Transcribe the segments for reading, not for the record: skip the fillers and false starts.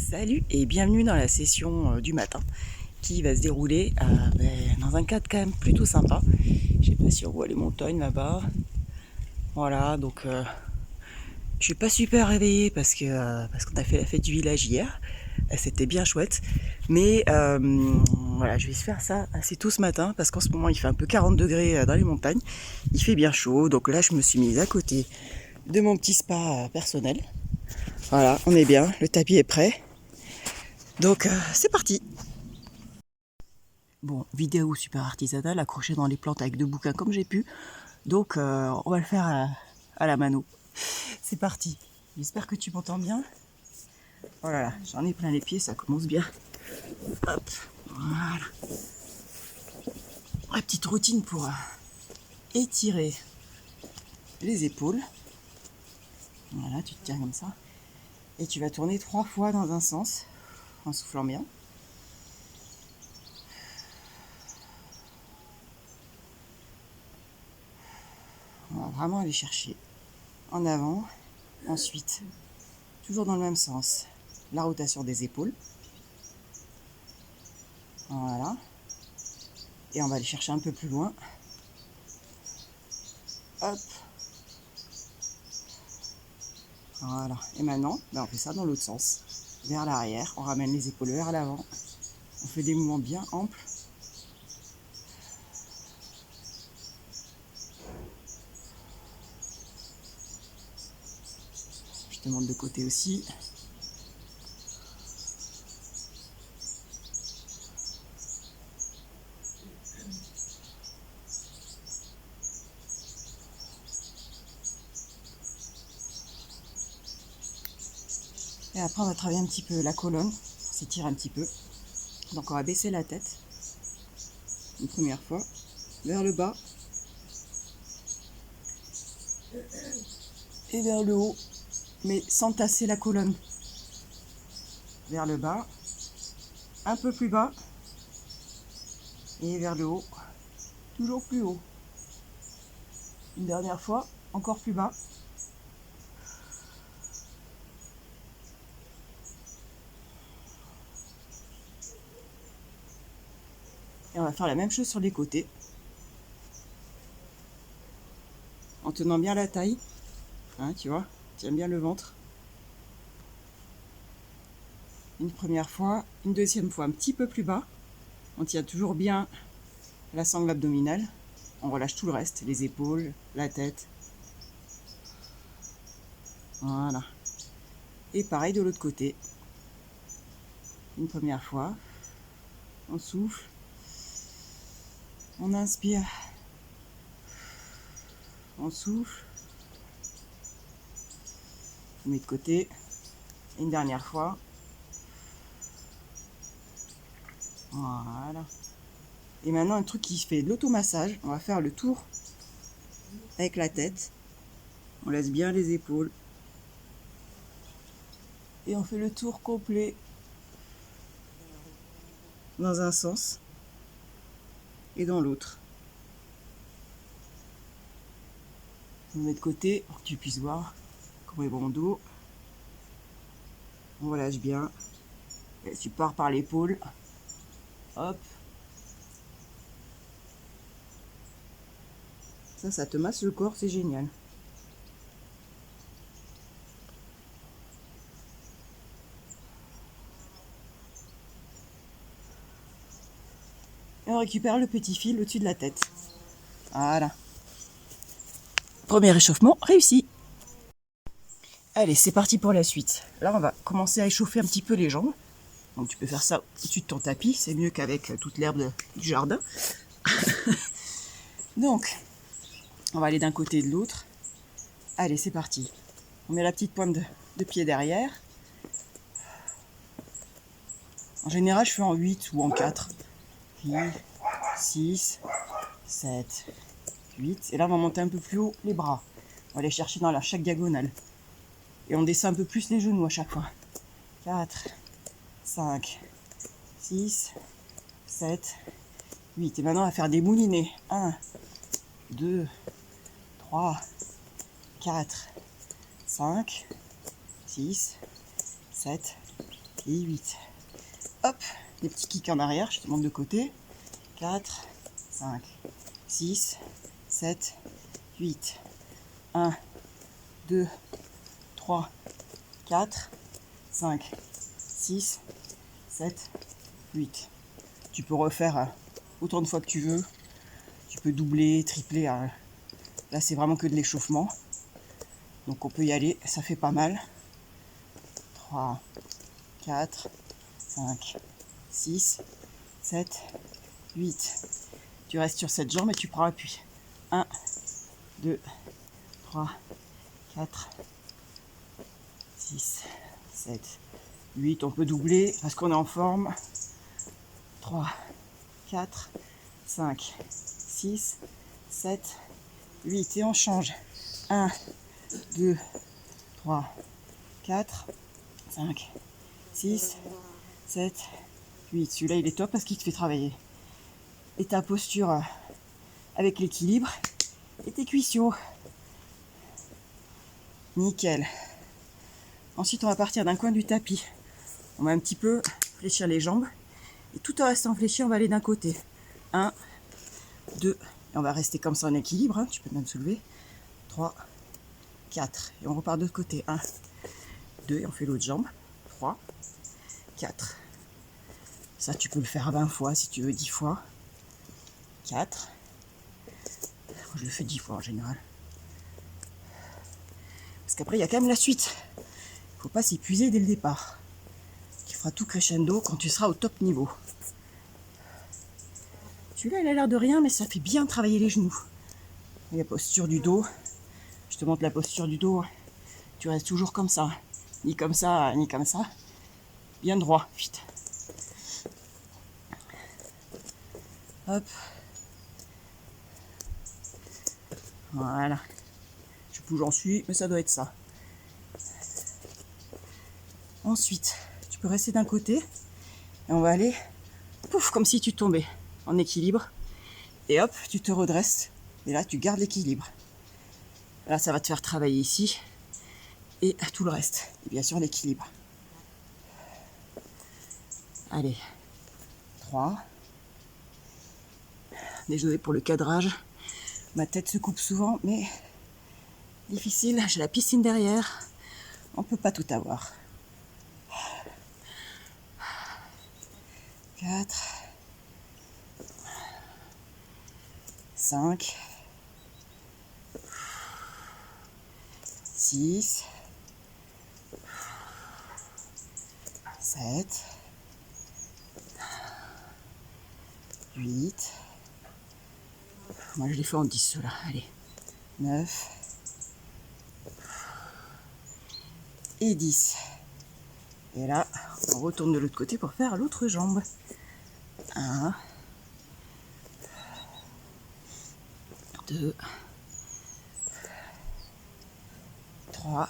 Salut et bienvenue dans la session du matin qui va se dérouler dans un cadre quand même plutôt sympa. Je sais pas si on voit les montagnes là-bas. Voilà, donc je suis pas super réveillée parce qu'on a fait la fête du village hier. C'était bien chouette. Mais voilà, je vais se faire ça assez tôt ce matin parce qu'en ce moment il fait un peu 40 degrés dans les montagnes. Il fait bien chaud, donc là je me suis mise à côté de mon petit spa personnel. Voilà, on est bien, le tapis est prêt. Donc c'est parti. Bon, vidéo super artisanale, accrochée dans les plantes avec 2 bouquins comme j'ai pu. Donc on va le faire à la mano. C'est parti. J'espère que tu m'entends bien. Oh là là, j'en ai plein les pieds, ça commence bien. Hop, voilà. La petite routine pour étirer les épaules. Voilà, tu te tiens comme ça. Et tu vas tourner 3 fois dans un sens, en soufflant bien. On va vraiment aller chercher en avant. Ensuite, toujours dans le même sens, la rotation des épaules. Voilà. Et on va aller chercher un peu plus loin. Hop. Voilà. Et maintenant, on fait ça dans l'autre sens. Vers l'arrière. On ramène les épaules vers l'avant. On fait des mouvements bien amples. Je te montre de côté aussi. Et après, on va travailler un petit peu la colonne. On s'étire un petit peu. Donc, on va baisser la tête. Une première fois. Vers le bas. Et vers le haut. Mais sans tasser la colonne. Vers le bas. Un peu plus bas. Et vers le haut. Toujours plus haut. Une dernière fois. Encore plus bas. Et on va faire la même chose sur les côtés. En tenant bien la taille. Hein, tu vois, tiens bien le ventre. Une première fois, une deuxième fois un petit peu plus bas. On tient toujours bien la sangle abdominale. On relâche tout le reste, les épaules, la tête. Voilà. Et pareil de l'autre côté. Une première fois. On souffle. On inspire. On souffle. On met de côté. Et une dernière fois. Voilà. Et maintenant, un truc qui fait de l'automassage. On va faire le tour avec la tête. On laisse bien les épaules. Et on fait le tour complet dans un sens et dans l'autre. On met de côté pour que tu puisses voir comment est bon dos. On relâche bien. Et tu pars par l'épaule. Hop. Ça te masse le corps, c'est génial. Et on récupère le petit fil au-dessus de la tête. Voilà. Premier échauffement réussi. Allez, c'est parti pour la suite. Là, on va commencer à échauffer un petit peu les jambes. Donc tu peux faire ça au-dessus de ton tapis. C'est mieux qu'avec toute l'herbe du jardin. Donc, on va aller d'un côté et de l'autre. Allez, c'est parti. On met la petite pointe de pied derrière. En général, je fais en 8 ou en 4. Puis 6, 7, 8. Et là, on va monter un peu plus haut les bras. On va aller chercher dans chaque diagonale. Et on descend un peu plus les genoux à chaque fois. 4, 5, 6, 7, 8. Et maintenant, on va faire des moulinets. 1, 2, 3, 4, 5, 6, 7, et 8. Hop, des petits kicks en arrière, je te montre de côté. 4, 5, 6, 7, 8. 1, 2, 3, 4, 5, 6, 7, 8. Tu peux refaire autant de fois que tu veux. Tu peux doubler, tripler. Là, c'est vraiment que de l'échauffement. Donc, on peut y aller. Ça fait pas mal. 3, 4, 5, 6, 7, 8. Tu restes sur cette jambe et tu prends appui. 1, 2, 3, 4, 6, 7, 8. On peut doubler parce qu'on est en forme. 3, 4, 5, 6, 7, 8. Et on change. 1, 2, 3, 4, 5, 6, 7, 8. Celui-là, il est top parce qu'il te fait travailler. Et ta posture avec l'équilibre et tes cuisseaux. Nickel. Ensuite, on va partir d'un coin du tapis. On va un petit peu fléchir les jambes. Et tout en restant fléchi, on va aller d'un côté. 1, 2. Et on va rester comme ça en équilibre. Hein. Tu peux même soulever. 3, 4. Et on repart de l'autre côté. 1, 2. Et on fait l'autre jambe. 3, 4. Ça, tu peux le faire 20 fois si tu veux, 10 fois. 4. Je le fais 10 fois en général. Parce qu'après, il y a quand même la suite. Il ne faut pas s'épuiser dès le départ. Tu feras tout crescendo quand tu seras au top niveau. Celui-là, il a l'air de rien, mais ça fait bien travailler les genoux. Et la posture du dos. Je te montre la posture du dos. Tu restes toujours comme ça. Ni comme ça, ni comme ça. Bien droit. Vite. Hop. Voilà. Je sais plus où j'en suis, mais ça doit être ça. Ensuite, tu peux rester d'un côté. Et on va aller, pouf, comme si tu tombais en équilibre. Et hop, tu te redresses. Et là, tu gardes l'équilibre. Là, ça va te faire travailler ici. Et tout le reste. Et bien sûr, l'équilibre. Allez. 3. Désolé pour le cadrage. Ma tête se coupe souvent, mais difficile. J'ai la piscine derrière. On peut pas tout avoir. 4. 5. 6. 7. 8. Moi, je les fais en 10, ceux-là. Allez. 9. Et 10. Et là, on retourne de l'autre côté pour faire l'autre jambe. 1. 2. 3.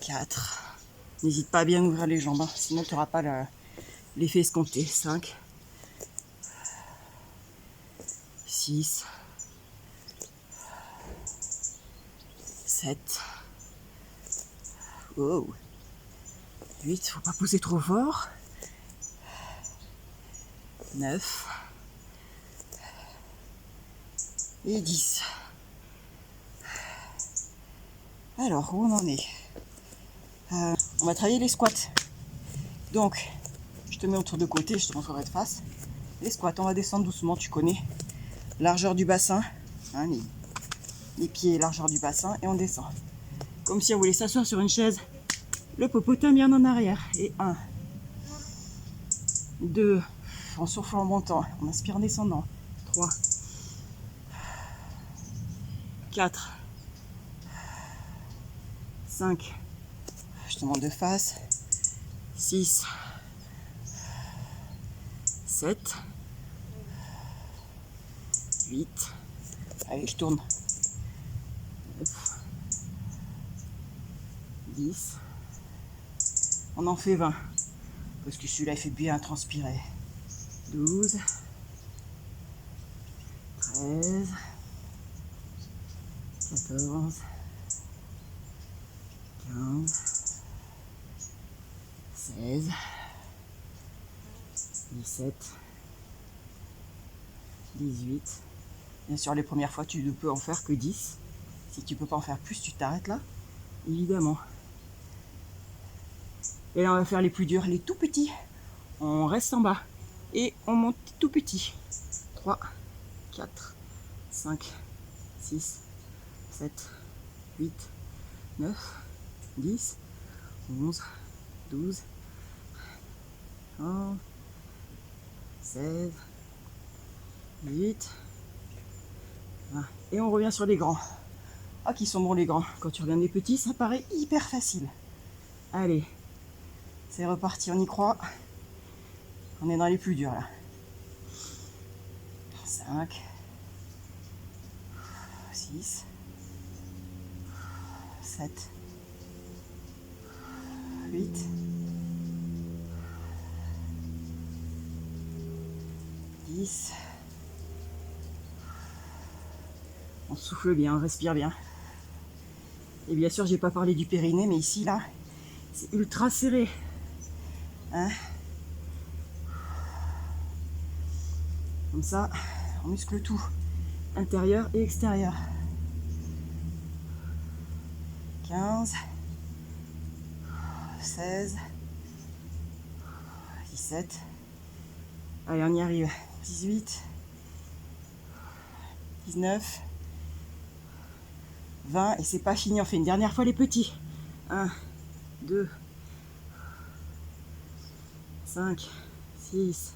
4. N'hésite pas à bien ouvrir les jambes, hein, sinon tu n'auras pas l'effet escompté. 5. 6. 7. Wow. 8. Faut pas pousser trop fort. 9. Et 10. Alors, où on en est? On va travailler les squats. Donc, je te mets autour de côté, je te montrerai de face. Les squats, on va descendre doucement, tu connais. Largeur du bassin, hein, les pieds, largeur du bassin, et on descend. Comme si on voulait s'asseoir sur une chaise. Le popotin bien en arrière. Et 1, 2, en soufflant en montant. On inspire en descendant. 3, 4, 5, je te montre de face. 6, 7, 8. Allez, je tourne. 9, 10. On en fait 20. Parce que celui-là, il fait bien transpirer. 12, 13, 14, 15, 17, 18. Bien sûr, les premières fois, tu ne peux en faire que 10. Si tu peux pas en faire plus, tu t'arrêtes là, évidemment. Et là, on va faire les plus durs, les tout petits. On reste en bas et on monte tout petit. 3, 4, 5, 6, 7, 8, 9, 10, 11, 12, 11, 16, 18, 20. Et on revient sur les grands. Ah, qui sont bons les grands. Quand tu regardes les petits, ça paraît hyper facile. Allez, c'est reparti, on y croit. On est dans les plus durs là. 5, 6, 7, 8, 10. On souffle bien, on respire bien. Et bien sûr, j'ai pas parlé du périnée, mais ici là, c'est ultra serré. Hein? Comme ça, on muscle tout, intérieur et extérieur. 15, 16, 17. Allez, on y arrive. 18, 19, 20. Et c'est pas fini, on fait une dernière fois les petits. 1, 2, 5, 6,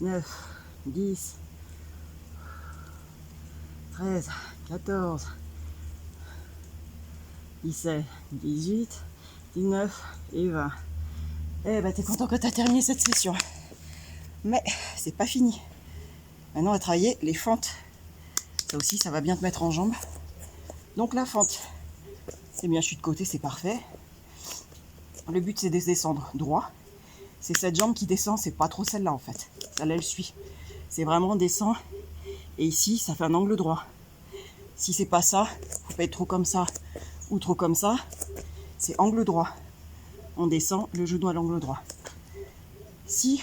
9, 10, 13, 14, 17, 18, 19 et 20. Eh ben, t'es content que t'as terminé cette session. Mais c'est pas fini. Maintenant, on va travailler les fentes. Ça aussi, ça va bien te mettre en jambes. Donc la fente, c'est bien, je suis de côté, c'est parfait. Le but, c'est de descendre droit. C'est cette jambe qui descend, c'est pas trop celle-là en fait. Celle-là, elle suit. C'est vraiment descend. Et ici, ça fait un angle droit. Si c'est pas ça, faut pas être trop comme ça ou trop comme ça. C'est angle droit. On descend le genou à l'angle droit. Si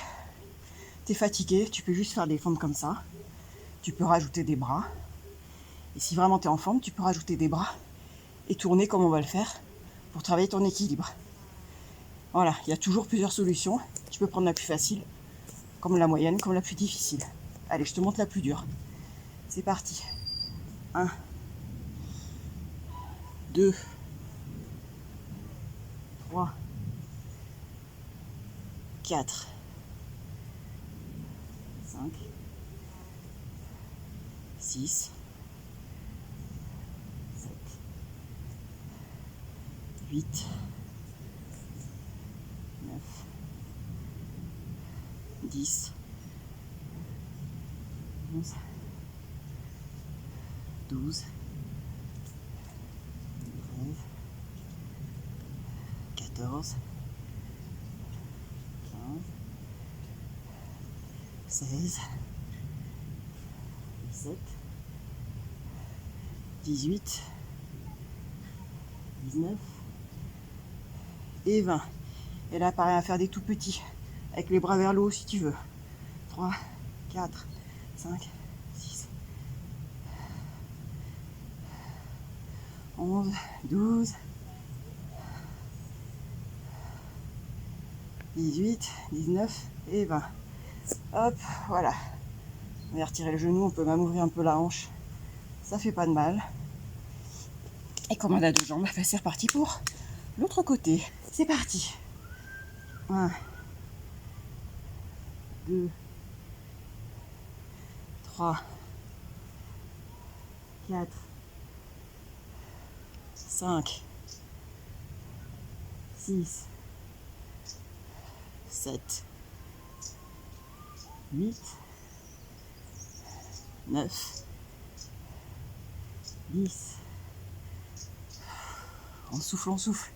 tu es fatigué, tu peux juste faire des fentes comme ça. Tu peux rajouter des bras. Et si vraiment tu es en forme, tu peux rajouter des bras et tourner comme on va le faire pour travailler ton équilibre. Voilà, il y a toujours plusieurs solutions. Tu peux prendre la plus facile, comme la moyenne, comme la plus difficile. Allez, je te montre la plus dure. C'est parti. 1, 2, 3, 4, 5, 6, 7, 8, 9, 10, 11, 12, 13, 14, 15, 16, 17, 18, 19 et 20. Et là, pareil, à faire des tout petits, avec les bras vers le haut si tu veux. 3, 4, 5, 6, 11, 12, 18, 19 et 20. Hop, voilà. On va retirer le genou, on peut même ouvrir un peu la hanche. Ça fait pas de mal. Et comme on a 2 jambes, c'est reparti pour l'autre côté. C'est parti. 1, 2, 3, 4, 5, 6, 7, 8, 9, 10. On souffle, on souffle.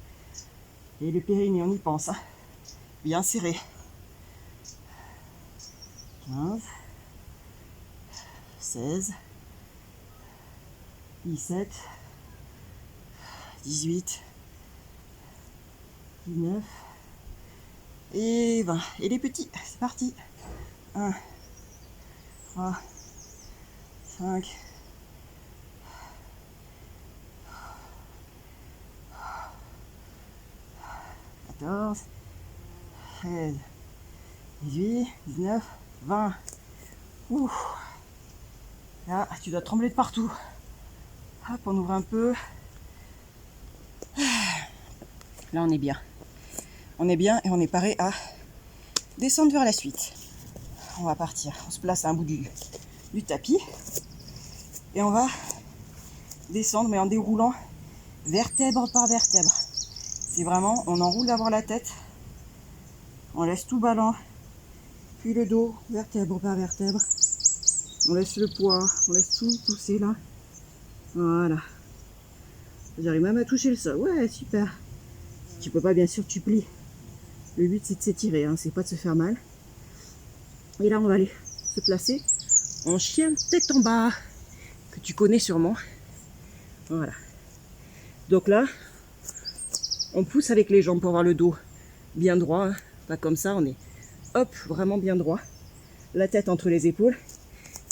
Et le périnée, on y pense. Hein. Bien serré. 15, 16, 17, 18, 19 et 20. Et les petits, c'est parti. 1, 3, 5, 14, 16, 18, 19, 20. Ouh. Là, tu dois trembler de partout. Hop, on ouvre un peu. Là, on est bien. On est bien et on est paré à descendre vers la suite. On va partir. On se place à un bout du tapis. Et on va descendre, mais en déroulant vertèbre par vertèbre. C'est vraiment, on enroule d'abord la tête. On laisse tout ballon. Puis le dos, vertèbre par vertèbre. On laisse le poids. On laisse tout pousser là. Voilà. J'arrive même à toucher le sol. Ouais, super. Si tu peux pas, bien sûr, tu plies. Le but, c'est de s'étirer, hein, c'est pas de se faire mal. Et là, on va aller se placer en chien tête en bas, que tu connais sûrement. Voilà. Donc là, on pousse avec les jambes pour avoir le dos bien droit. Hein. Pas comme ça, on est hop, vraiment bien droit. La tête entre les épaules.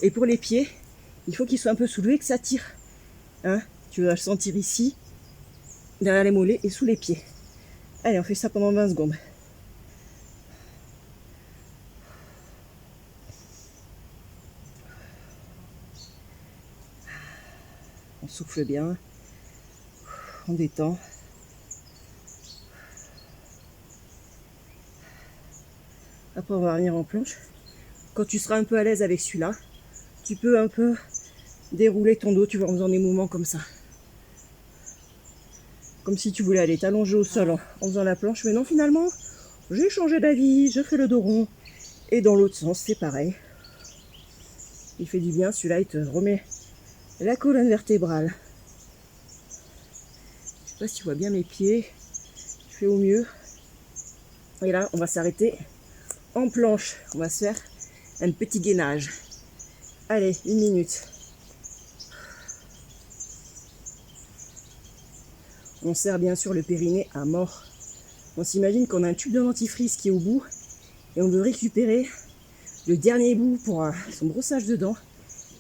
Et pour les pieds, il faut qu'ils soient un peu soulevés, que ça tire. Hein, tu vas le sentir ici, derrière les mollets et sous les pieds. Allez, on fait ça pendant 20 secondes. On souffle bien. On détend. Après, on va revenir en planche. Quand tu seras un peu à l'aise avec celui-là, tu peux un peu dérouler ton dos, tu vois, en faisant des mouvements comme ça. Comme si tu voulais aller t'allonger au sol en faisant la planche. Mais non, finalement, j'ai changé d'avis, je fais le dos rond. Et dans l'autre sens, c'est pareil. Il fait du bien, celui-là, il te remet la colonne vertébrale. Je sais pas si tu vois bien mes pieds. Je fais au mieux. Et là, on va s'arrêter en planche. On va se faire un petit gainage. Allez, 1 minute. On serre bien sûr le périnée à mort. On s'imagine qu'on a un tube de dentifrice qui est au bout et on veut récupérer le dernier bout pour son brossage de dents.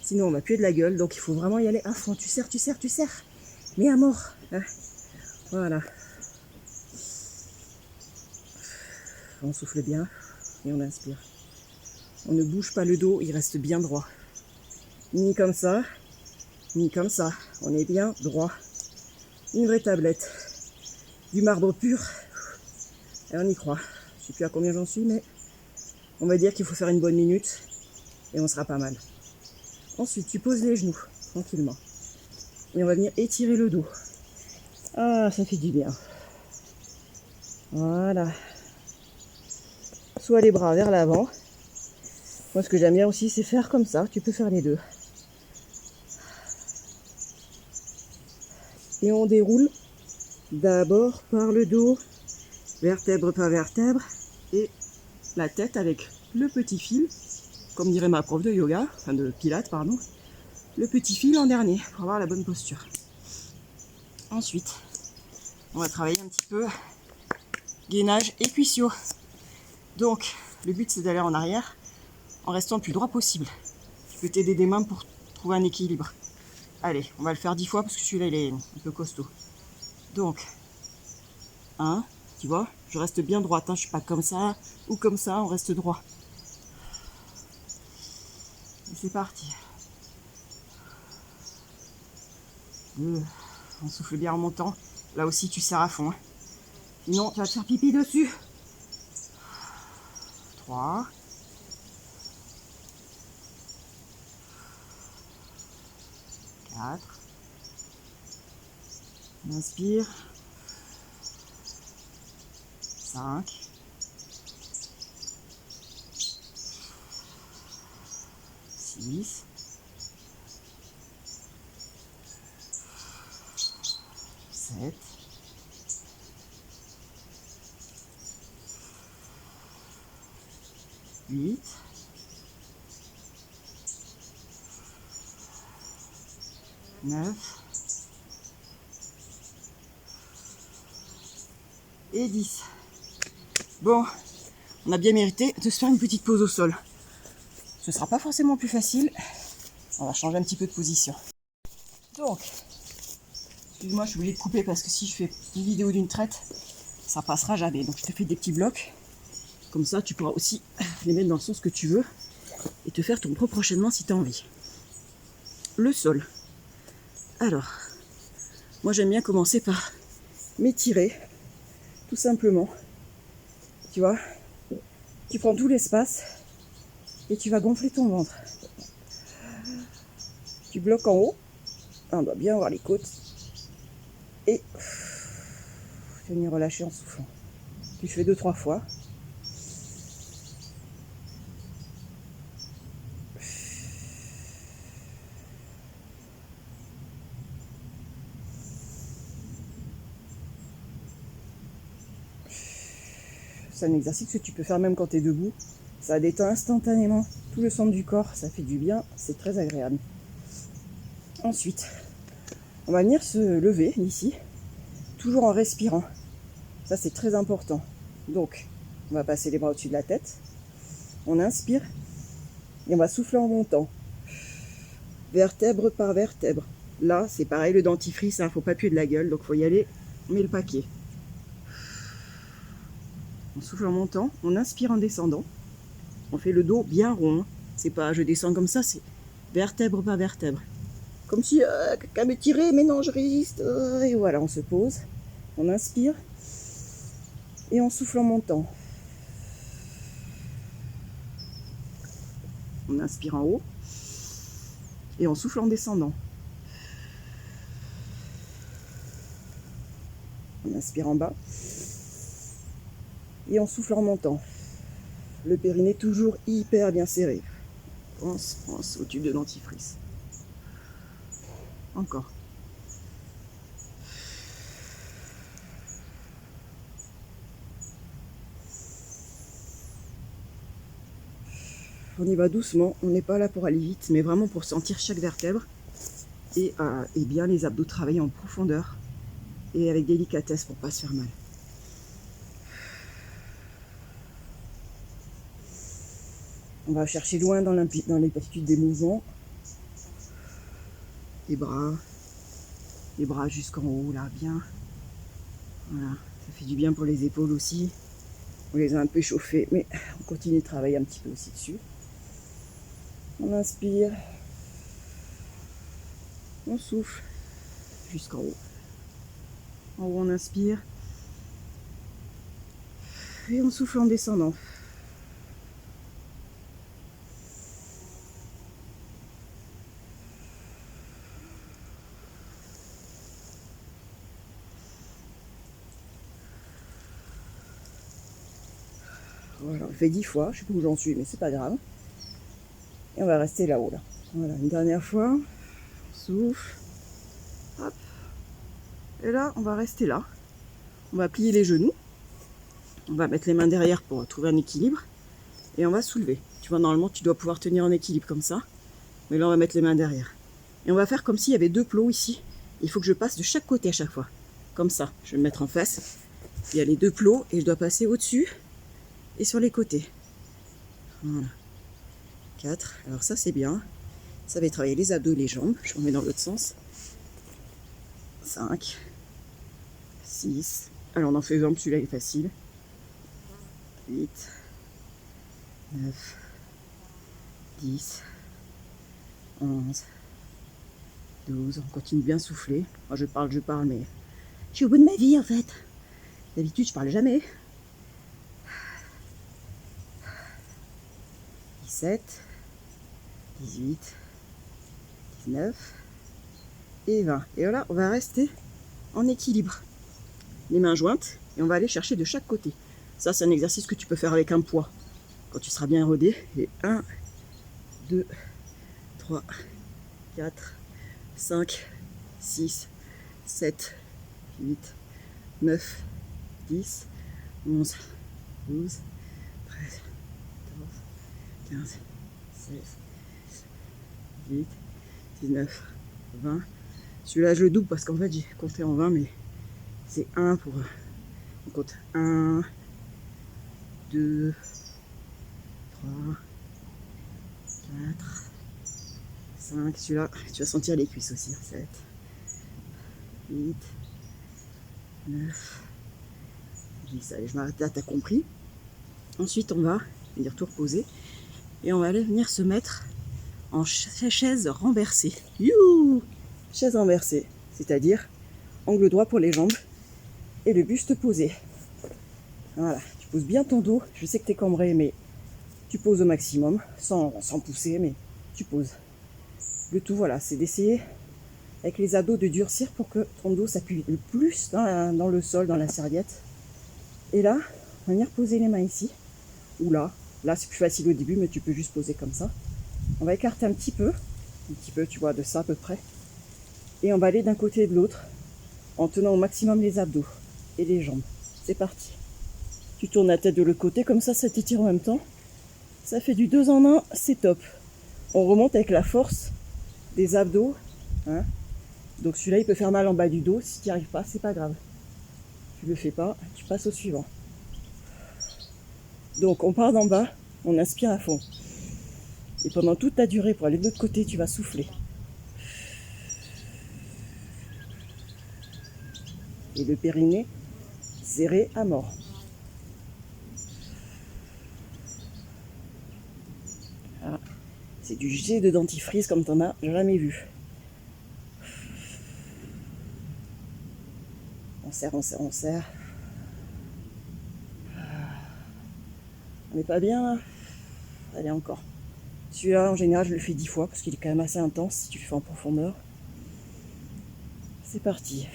Sinon on va puer de la gueule, donc il faut vraiment y aller à fond. Tu serres, tu serres, tu serres, mais à mort. Hein. Voilà. On souffle bien et on inspire. On ne bouge pas le dos, il reste bien droit. Ni comme ça, ni comme ça. On est bien droit. Une vraie tablette. Du marbre pur. Et on y croit. Je ne sais plus à combien j'en suis, mais on va dire qu'il faut faire une bonne minute et on sera pas mal. Ensuite, tu poses les genoux tranquillement. Et on va venir étirer le dos. Ah, ça fait du bien. Voilà. Soit les bras vers l'avant. Moi, ce que j'aime bien aussi, c'est faire comme ça. Tu peux faire les deux. Et on déroule d'abord par le dos, vertèbre par vertèbre, et la tête avec le petit fil, comme dirait ma prof de yoga, enfin de pilates, pardon, le petit fil en dernier, pour avoir la bonne posture. Ensuite, on va travailler un petit peu gainage et cuissio. Donc, le but c'est d'aller en arrière en restant le plus droit possible. Tu peux t'aider des mains pour trouver un équilibre. Allez, on va le faire 10 fois parce que celui-là il est un peu costaud. Donc, 1, tu vois, je reste bien droite, hein, je suis pas comme ça ou comme ça, on reste droit. Et c'est parti. 2, on souffle bien en montant. Là aussi tu serres à fond. Hein. Sinon tu vas te faire pipi dessus. 3. 4. On inspire. 5. 6. 7. 8. 9. et 10. Bon, on a bien mérité de se faire une petite pause au sol. Ce sera pas forcément plus facile. On va changer un petit peu de position. Donc, excuse-moi, je suis obligée de couper parce que si je fais une vidéo d'une traite, ça passera jamais. Donc je te fais des petits blocs. Comme ça, tu pourras aussi les mettre dans le sens que tu veux et te faire ton propre enchaînement si tu as envie. Le sol. Alors, moi j'aime bien commencer par m'étirer, tout simplement. Tu vois, tu prends tout l'espace et tu vas gonfler ton ventre. Tu bloques en haut, on doit bien avoir les côtes et venir relâcher en soufflant. Tu fais 2-3 fois. C'est un exercice que tu peux faire même quand tu es debout. Ça détend instantanément tout le centre du corps, ça fait du bien, c'est très agréable. Ensuite, on va venir se lever ici, toujours en respirant. Ça c'est très important. Donc, on va passer les bras au-dessus de la tête. On inspire et on va souffler en montant. Vertèbre par vertèbre. Là, c'est pareil, le dentifrice, faut pas puer de la gueule, donc faut y aller, on met le paquet. On souffle en montant, on inspire en descendant. On fait le dos bien rond. C'est pas je descends comme ça, c'est vertèbre par vertèbre. Comme si quelqu'un me tirait, mais non, je résiste. Et voilà, on se pose. On inspire. Et on souffle en montant. On inspire en haut. Et on souffle en descendant. On inspire en bas. Et on souffle en montant. Le périnée toujours hyper bien serré. Pense au tube de dentifrice. Encore. On y va doucement, on n'est pas là pour aller vite, mais vraiment pour sentir chaque vertèbre et bien les abdos travailler en profondeur et avec délicatesse pour pas se faire mal. On va chercher loin dans l'amplitude des mouvements. Les bras jusqu'en haut, là, bien. Voilà, ça fait du bien pour les épaules aussi. On les a un peu chauffées, mais on continue de travailler un petit peu aussi dessus. On inspire. On souffle jusqu'en haut. En haut, on inspire. Et on souffle en descendant. Voilà, on fait 10 fois, je sais pas où j'en suis, mais c'est pas grave. Et on va rester là-haut, là. Voilà, une dernière fois. On souffle. Hop. Et là, on va rester là. On va plier les genoux. On va mettre les mains derrière pour trouver un équilibre. Et on va soulever. Tu vois, normalement, tu dois pouvoir tenir en équilibre comme ça. Mais là, on va mettre les mains derrière. Et on va faire comme s'il y avait 2 plots ici. Il faut que je passe de chaque côté à chaque fois. Comme ça. Je vais me mettre en face. Il y a les 2 plots et je dois passer au-dessus et sur les côtés. Voilà. 4. Alors ça, c'est bien. Ça va travailler les abdos et les jambes. Je remets dans l'autre sens. 5. 6. Alors, on en fait 20, celui-là est facile. 8. 9. 10. 11. 12. On continue bien souffler. Moi, je parle, mais je suis au bout de ma vie, en fait. D'habitude, je parle jamais. 17. 18. 19. Et 20. Et voilà, on va rester en équilibre. Les mains jointes. Et on va aller chercher de chaque côté. Ça, c'est un exercice que tu peux faire avec un poids. Quand tu seras bien rodé. Et 1, 2, 3, 4, 5, 6, 7, 8, 9, 10, 11, 12, 13, 14, 15, 16, 18, 19, 20. Celui-là, je le double parce qu'en fait, j'ai compté en 20, mais c'est 1 pour On compte 1, 2, 3, 4, 5. Celui-là, tu vas sentir les cuisses aussi. 7, 8, 9, 10. Allez, je m'arrête là, t'as compris. Ensuite, on va venir tout reposer. Et on va aller venir se mettre en chaise renversée. Youhou! Chaise renversée, c'est-à-dire angle droit pour les jambes et le buste posé. Voilà, tu poses bien ton dos. Je sais que t'es cambré, mais tu poses au maximum, sans pousser, mais tu poses. Le tout, voilà, c'est d'essayer avec les abdos de durcir pour que ton dos s'appuie le plus dans le sol, dans la serviette. Et là, on va venir poser les mains ici, ou là. Là, c'est plus facile au début, mais tu peux juste poser comme ça. On va écarter un petit peu, tu vois, de ça à peu près. Et on va aller d'un côté et de l'autre, en tenant au maximum les abdos et les jambes. C'est parti. Tu tournes la tête de l'autre côté, comme ça t'étire en même temps. Ça fait du 2 en 1, c'est top. On remonte avec la force des abdos. Hein. Donc celui-là, il peut faire mal en bas du dos. Si tu n'y arrives pas, c'est pas grave. Tu le fais pas, tu passes au suivant. Donc on part d'en bas, on inspire à fond. Et pendant toute ta durée, pour aller de l'autre côté, tu vas souffler. Et le périnée serré à mort. Voilà. C'est du jet de dentifrice comme t'en as jamais vu. On serre, on serre, on serre. On n'est pas bien là. Allez, encore. Celui-là, en général, je le fais 10 fois parce qu'il est quand même assez intense si tu le fais en profondeur. C'est parti.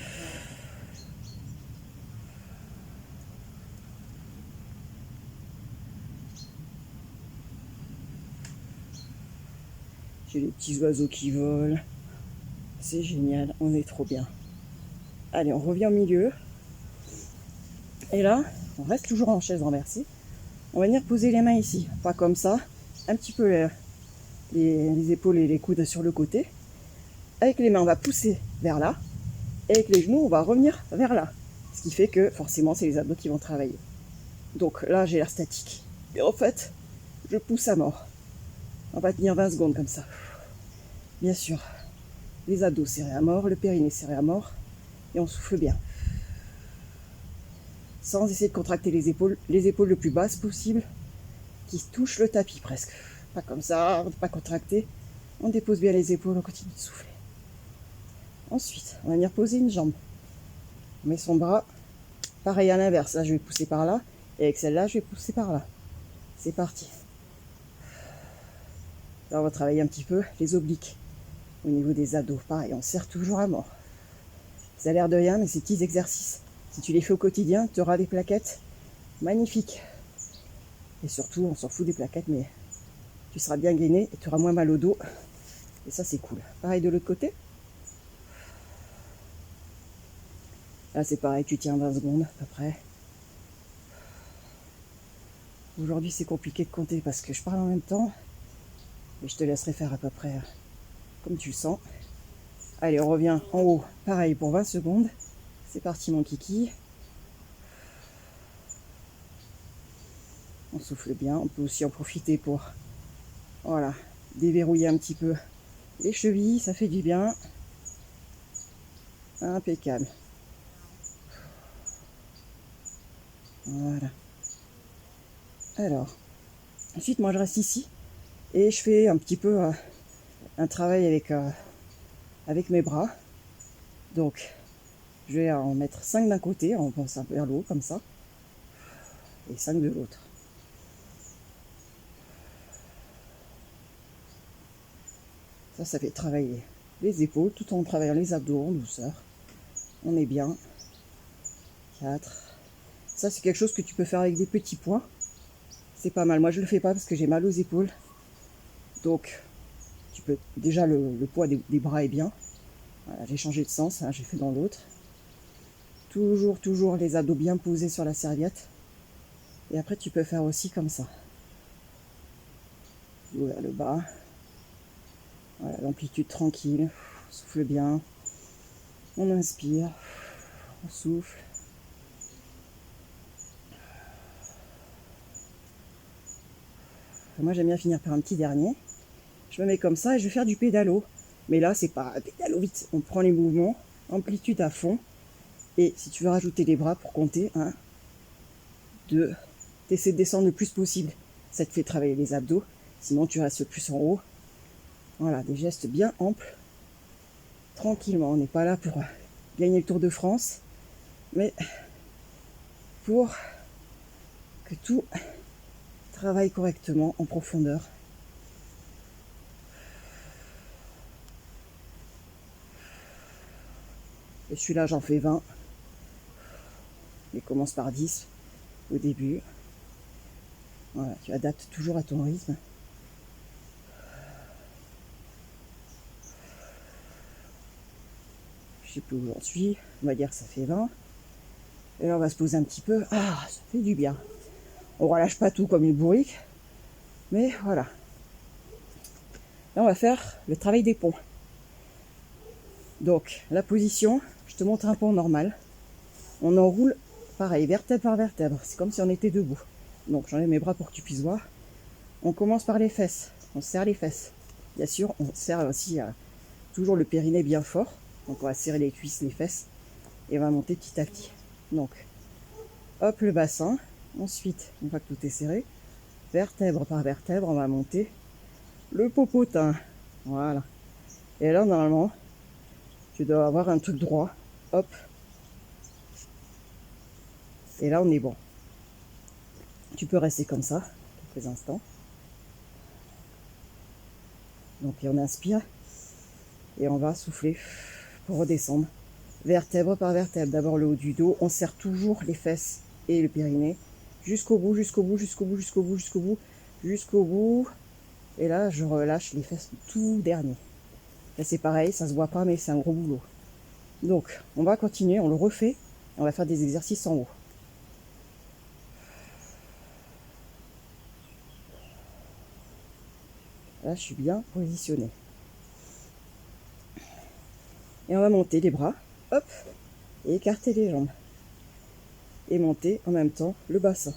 J'ai les petits oiseaux qui volent. C'est génial, on est trop bien. Allez, on revient au milieu. Et là, on reste toujours en chaise renversée. On va venir poser les mains ici. Pas comme ça. Un petit peu les épaules et les coudes sur le côté. Avec les mains, on va pousser vers là. Et avec les genoux, on va revenir vers là. Ce qui fait que, forcément, c'est les abdos qui vont travailler. Donc là, j'ai l'air statique. Et en fait, je pousse à mort. On va tenir 20 secondes comme ça. Bien sûr, les abdos serrés à mort, le périnée serré à mort. Et on souffle bien. Sans essayer de contracter les épaules le plus basses possible, qui touchent le tapis presque. Pas comme ça, pas contracté. On dépose bien les épaules, on continue de souffler. Ensuite, on va venir poser une jambe. On met son bras, pareil à l'inverse. Là, je vais pousser par là. Et avec celle-là, je vais pousser par là. C'est parti. Là, on va travailler un petit peu les obliques. Au niveau des abdos, pareil, on serre toujours à mort. Ça a l'air de rien, mais ces petits exercices, si tu les fais au quotidien, tu auras des plaquettes magnifiques. Et surtout, on s'en fout des plaquettes, mais tu seras bien gainé et tu auras moins mal au dos. Et ça, c'est cool. Pareil de l'autre côté. Là, c'est pareil, tu tiens 20 secondes à peu près. Aujourd'hui, c'est compliqué de compter parce que je parle en même temps. Mais je te laisserai faire à peu près comme tu le sens. Allez, on revient en haut. Pareil pour 20 secondes. C'est parti, mon kiki. On souffle bien. On peut aussi en profiter pour, voilà, déverrouiller un petit peu les chevilles. Ça fait du bien. Impeccable. Voilà. Alors, ensuite, moi, je reste ici et je fais un petit peu un travail avec mes bras. Donc, je vais en mettre 5 d'un côté, en pensant vers le haut, comme ça, et 5 de l'autre. Ça fait travailler les épaules, tout en travaillant les abdos en douceur. On est bien. 4. Ça, c'est quelque chose que tu peux faire avec des petits points. C'est pas mal. Moi, je le fais pas parce que j'ai mal aux épaules. Donc, tu peux déjà le poids des bras est bien. Voilà, j'ai changé de sens, hein, j'ai fait dans l'autre. Toujours les abdos bien posés sur la serviette. Et après, tu peux faire aussi comme ça. Vers le bas. Voilà, l'amplitude tranquille. On souffle bien. On inspire. On souffle. Moi j'aime bien finir par un petit dernier. Je me mets comme ça et je vais faire du pédalo. Mais là c'est pas pédalo vite, on prend les mouvements, amplitude à fond. Et si tu veux rajouter les bras pour compter, 1, 2, t'essaies de descendre le plus possible. Ça te fait travailler les abdos, sinon tu restes plus en haut. Voilà, des gestes bien amples, tranquillement. On n'est pas là pour gagner le Tour de France, mais pour que tout travaille correctement en profondeur. Et celui-là, j'en fais 20. Et commence par 10 au début. Voilà, tu adaptes toujours à ton rythme. Je sais plus où j'en suis. On va dire que ça fait 20. Et là, on va se poser un petit peu. Ah, ça fait du bien. On relâche pas tout comme une bourrique. Mais voilà. Là, on va faire le travail des ponts. Donc, la position, je te montre un pont normal. On enroule, pareil, vertèbre par vertèbre. C'est comme si on était debout. Donc, j'enlève mes bras pour que tu puisses voir. On commence par les fesses. On serre les fesses. Bien sûr, on serre aussi toujours le périnée bien fort. Donc, on va serrer les cuisses, les fesses. Et on va monter petit à petit. Donc, hop, le bassin. Ensuite, une fois que tout est serré, vertèbre par vertèbre, on va monter le popotin. Voilà. Et là, normalement, tu dois avoir un truc droit. Hop. Et là, on est bon. Tu peux rester comme ça, quelques instants. Donc, on inspire. Et on va souffler pour redescendre. Vertèbre par vertèbre. D'abord le haut du dos. On serre toujours les fesses et le périnée. Jusqu'au bout, jusqu'au bout, jusqu'au bout, jusqu'au bout, jusqu'au bout, jusqu'au bout. Et là, je relâche les fesses tout dernier. Là, c'est pareil, ça se voit pas, mais c'est un gros boulot. Donc, on va continuer, on le refait. On va faire des exercices en haut. Là, je suis bien positionnée. Et on va monter les bras, hop, et écarter les jambes. Et monter en même temps le bassin.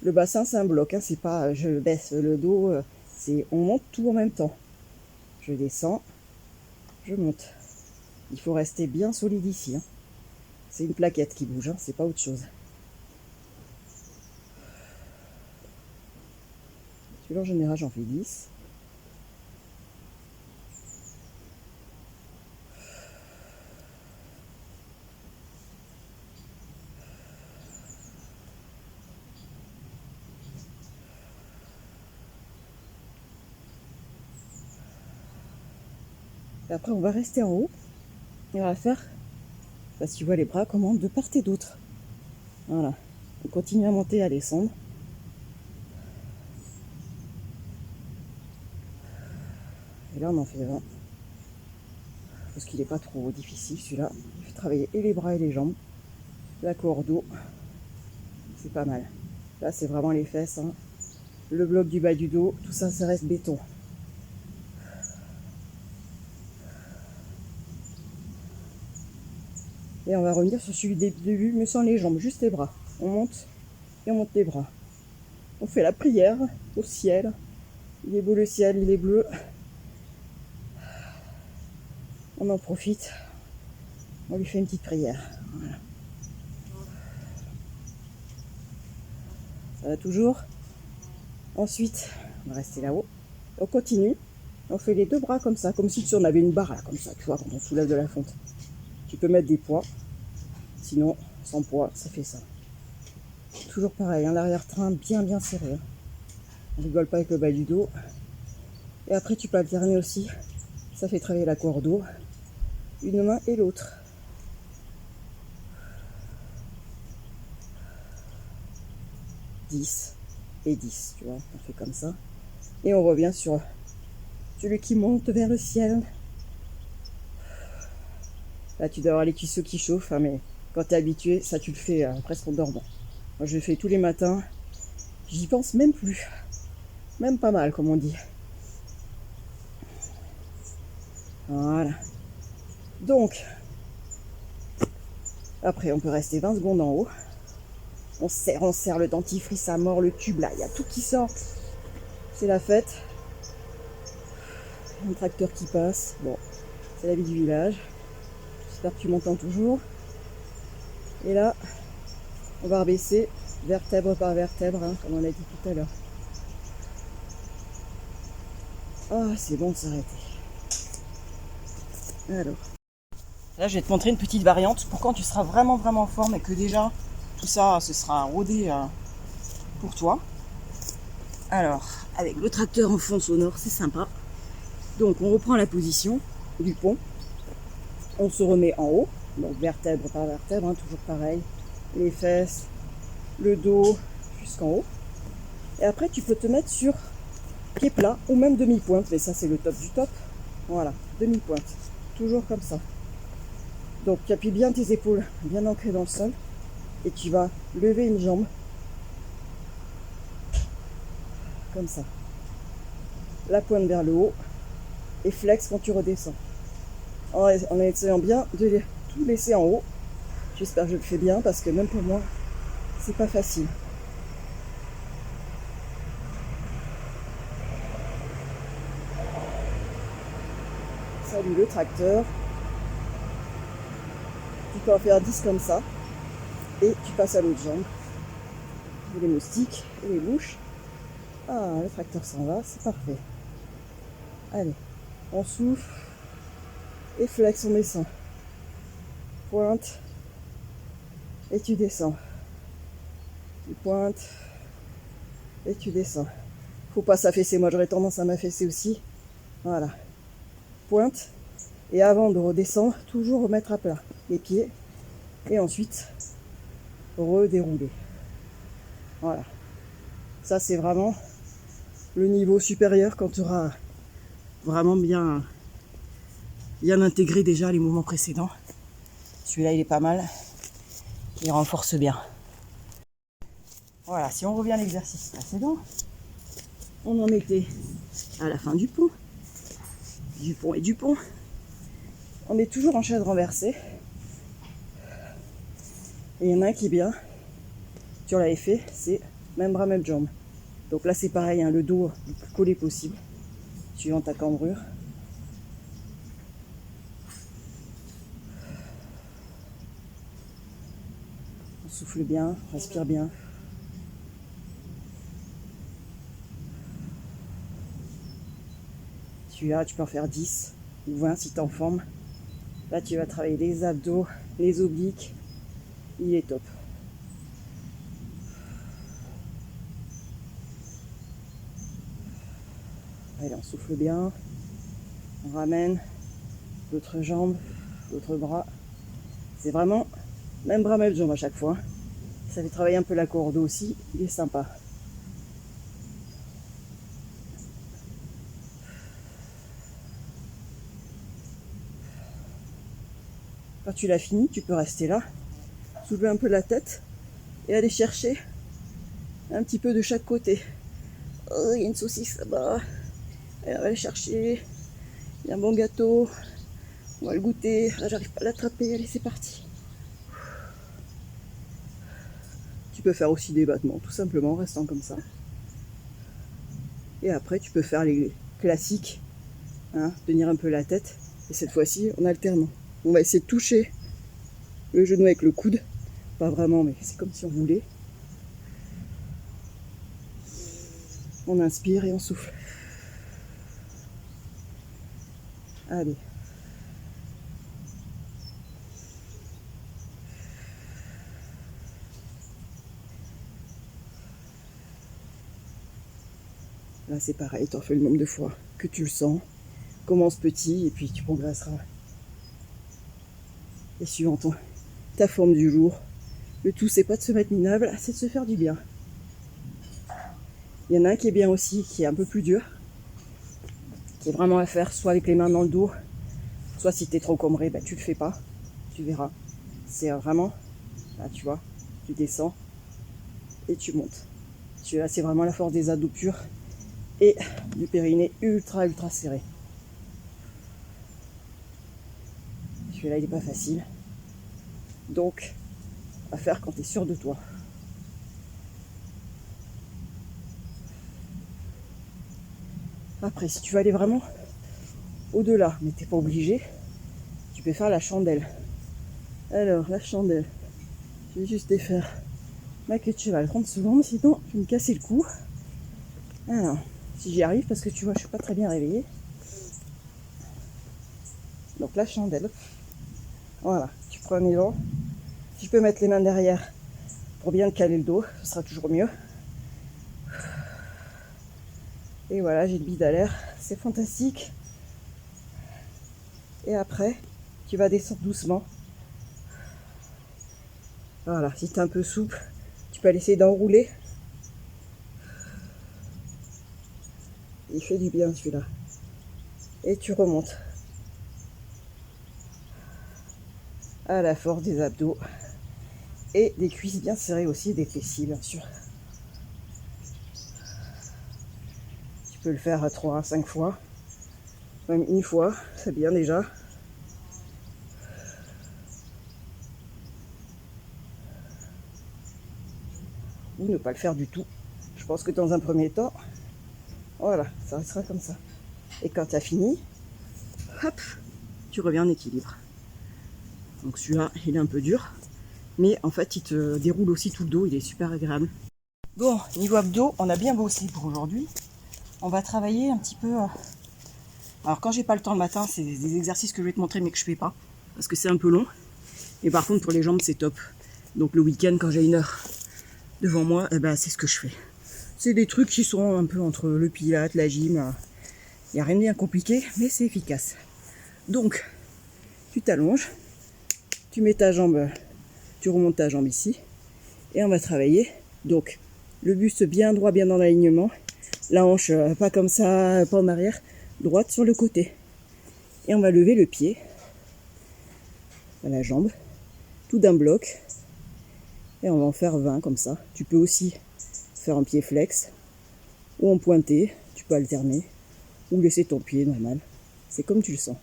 Le bassin, c'est un bloc, hein, c'est pas je baisse le dos, c'est on monte tout en même temps. Je descends, je monte. Il faut rester bien solide ici. Hein. C'est une plaquette qui bouge, hein, c'est pas autre chose. Celui-là, en général, j'en fais 10. Et après, on va rester en haut. Et on va faire, parce que tu vois les bras comment de part et d'autre. Voilà. On continue à monter et à descendre. Et là, on en fait 20. Parce qu'il n'est pas trop difficile, celui-là. Il fait travailler et les bras et les jambes. La corde au dos. C'est pas mal. Là, c'est vraiment les fesses. Hein. Le bloc du bas du dos. Tout ça, ça reste béton. Et on va revenir sur celui du début, mais sans les jambes, juste les bras. On monte et on monte les bras. On fait la prière au ciel. Il est beau le ciel, il est bleu. On en profite. On lui fait une petite prière. Voilà. Ça va toujours. Ensuite, on va rester là-haut. On continue. On fait les deux bras comme ça, comme si on avait une barre là, comme ça, tu vois, quand on soulève de la fonte. Tu peux mettre des poids. Sinon, sans poids, ça fait ça. Toujours pareil, hein, l'arrière-train bien serré. Hein. On rigole pas avec le bas du dos. Et après, tu peux alterner aussi. Ça fait travailler la corde au dos. Une main et l'autre. « 10 et 10, tu vois, on fait comme ça. Et on revient sur celui qui monte vers le ciel. Là, tu dois avoir les cuisseaux qui chauffent, hein, mais quand tu es habitué, ça tu le fais presque en dormant. Moi, je le fais tous les matins. J'y pense même plus. Même pas mal, comme on dit. Voilà. Donc, après, on peut rester 20 secondes en haut. On serre le dentifrice à mort, le tube là, il y a tout qui sort. C'est la fête. Un tracteur qui passe. Bon, c'est la vie du village. J'espère que tu m'entends toujours. Et là, on va rebaisser vertèbre par vertèbre, hein, comme on a dit tout à l'heure. Ah, c'est bon de s'arrêter. Alors, là, je vais te montrer une petite variante pour quand tu seras vraiment en forme et que déjà tout ça, ce sera rodé pour toi. Alors, avec le tracteur en fond sonore, c'est sympa. Donc, on reprend la position du pont. On se remet en haut, donc vertèbre par vertèbre, hein, toujours pareil. Les fesses, le dos, jusqu'en haut. Et après, tu peux te mettre sur pied plat ou même demi-pointe, mais ça, c'est le top du top. Voilà, demi-pointe. Toujours comme ça. Donc, tu appuies bien tes épaules, bien ancrées dans le sol. Et tu vas lever une jambe. Comme ça. La pointe vers le haut. Et flex quand tu redescends. En essayant bien de tout laisser en haut. J'espère que je le fais bien parce que même pour moi, c'est pas facile. Salut le tracteur. Tu peux en faire 10 comme ça. Et tu passes à l'autre jambe. Et les moustiques et les mouches. Ah, le tracteur s'en va, c'est parfait. Allez, on souffle. Et flex, on descend. Pointe. Et tu descends. Tu pointes. Et tu descends. Faut pas s'affaisser, moi j'aurais tendance à m'affaisser aussi. Voilà. Pointe. Et avant de redescendre, toujours remettre à plat les pieds. Et ensuite, redérouler. Voilà. Ça, c'est vraiment le niveau supérieur quand tu auras vraiment bien intégré déjà les mouvements précédents. Celui-là, il est pas mal. Il renforce bien. Voilà, si on revient à l'exercice précédent, on en était à la fin du pont. Du pont et du pont. On est toujours en chaise renversée. Et il y en a un qui est bien. Tu l'avais fait, c'est même bras, même jambe. Donc là, c'est pareil, hein, le dos le plus collé possible, suivant ta cambrure. On souffle bien, respire bien. Celui-là, tu peux en faire 10 ou 20 si tu es en forme. Là, tu vas travailler les abdos, les obliques. Il est top. Allez, on souffle bien. On ramène l'autre jambe, l'autre bras. C'est vraiment même bras, même jambe à chaque fois. Ça fait travailler un peu la corde aussi. Il est sympa. Quand tu l'as fini, tu peux rester là, soulever un peu la tête et aller chercher un petit peu de chaque côté. Oh, il y a une saucisse là-bas. Allez, on va aller chercher. Il y a un bon gâteau. On va le goûter. Là, j'arrive pas à l'attraper. Allez, c'est parti. Tu peux faire aussi des battements, tout simplement, en restant comme ça. Et après, tu peux faire les classiques, hein, tenir un peu la tête. Et cette fois-ci, en alternant. On va essayer de toucher le genou avec le coude. Pas vraiment, mais c'est comme si on voulait. On inspire et on souffle. Allez. Là, c'est pareil, tu en fais le nombre de fois que tu le sens. Commence petit et puis tu progresseras. Et suivant ta forme du jour, le tout, c'est pas de se mettre minable, c'est de se faire du bien. Il y en a un qui est bien aussi, qui est un peu plus dur, qui est vraiment à faire soit avec les mains dans le dos, soit si t'es trop encombré, tu le fais pas, tu verras. C'est vraiment, là tu vois, tu descends et tu montes. Celui-là, c'est vraiment la force des abdos purs et du périnée ultra serré. Celui-là, il n'est pas facile. Donc, à faire quand tu es sûr de toi. Après, si tu veux aller vraiment au-delà, mais t'es pas obligé, tu peux faire la chandelle. Alors, la chandelle, je vais juste défaire ma queue de cheval 30 secondes, sinon je vais me casser le cou. Alors, si j'y arrive, parce que tu vois, je suis pas très bien réveillée. Donc la chandelle, voilà, tu prends un élan. Si je peux mettre les mains derrière pour bien te caler le dos, ce sera toujours mieux. Et voilà, j'ai le bide à l'air, c'est fantastique. Et après, tu vas descendre doucement. Voilà, si tu es un peu souple, tu peux aller essayer d'enrouler. Il fait du bien celui-là. Et tu remontes. À la force des abdos. Et des cuisses bien serrées aussi, des fessiers bien sûr. Tu peux le faire à 3 à 5 fois. Même une fois, c'est bien déjà. Ou ne pas le faire du tout. Je pense que dans un premier temps, voilà, ça restera comme ça. Et quand tu as fini, hop, tu reviens en équilibre. Donc celui-là, il est un peu dur. Mais en fait, il te déroule aussi tout le dos, il est super agréable. Bon, niveau abdos, on a bien bossé pour aujourd'hui. On va travailler un petit peu. Alors quand j'ai pas le temps le matin, c'est des exercices que je vais te montrer mais que je fais pas. Parce que c'est un peu long. Et par contre pour les jambes c'est top. Donc le week-end quand j'ai une heure devant moi, eh ben, c'est ce que je fais. C'est des trucs qui sont un peu entre le pilate, la gym. Il n'y a rien de bien compliqué, mais c'est efficace. Donc, tu t'allonges, tu mets ta jambe, tu remontes ta jambe ici. Et on va travailler. Donc, le buste bien droit, bien dans l'alignement. La hanche, pas comme ça, pas en arrière. Droite sur le côté. Et on va lever le pied. La jambe. Tout d'un bloc. Et on va en faire 20 comme ça. Tu peux aussi faire un pied flex. Ou en pointé. Tu peux alterner. Ou laisser ton pied normal. C'est comme tu le sens.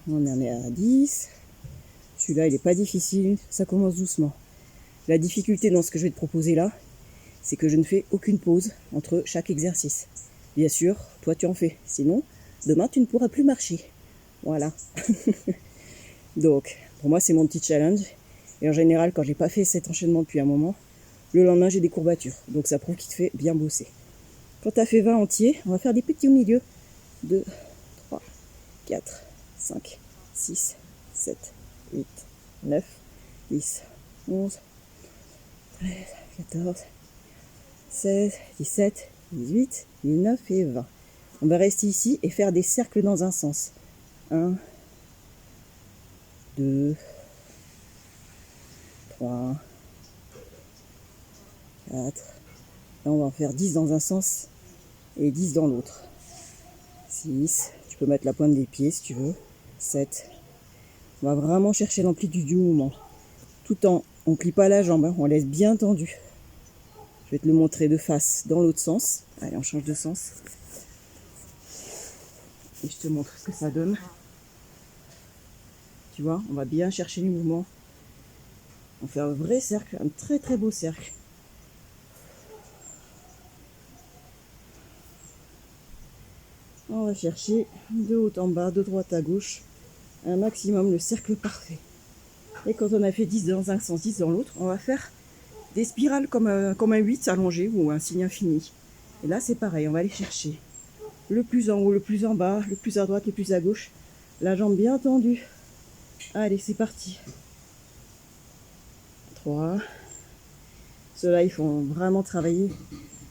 On en est à 10. Celui-là, il n'est pas difficile. Ça commence doucement. La difficulté dans ce que je vais te proposer là, c'est que je ne fais aucune pause entre chaque exercice. Bien sûr, toi tu en fais. Sinon, demain tu ne pourras plus marcher. Voilà. Donc, pour moi c'est mon petit challenge. Et en général, quand j'ai pas fait cet enchaînement depuis un moment, le lendemain j'ai des courbatures. Donc ça prouve qu'il te fait bien bosser. Quand tu as fait 20 entiers, on va faire des petits au milieu. 2, 3, 4, 5, 6, 7, 8, 9, 10, 11, 13, 14, 16, 17, 18, 19 et 20. On va rester ici et faire des cercles dans un sens. 1, 2, 3, 4. Là, on va en faire 10 dans un sens et 10 dans l'autre. 6. Tu peux mettre la pointe des pieds si tu veux. 7. On va vraiment chercher l'amplitude du mouvement. Tout en, on ne plie pas la jambe, hein, on laisse bien tendu. Je vais te le montrer de face dans l'autre sens. Allez, on change de sens. Et je te montre ce que ça donne. Tu vois, on va bien chercher les mouvements. On fait un vrai cercle, un très très beau cercle. On va chercher de haut en bas, de droite à gauche, un maximum le cercle parfait. Et quand on a fait 10 dans un sens, 10 dans l'autre, on va faire des spirales comme un 8 allongé ou un signe infini. Et là c'est pareil, on va aller chercher le plus en haut, le plus en bas, le plus à droite, le plus à gauche. La jambe bien tendue. Allez, c'est parti. 3. Ceux-là, ils font vraiment travailler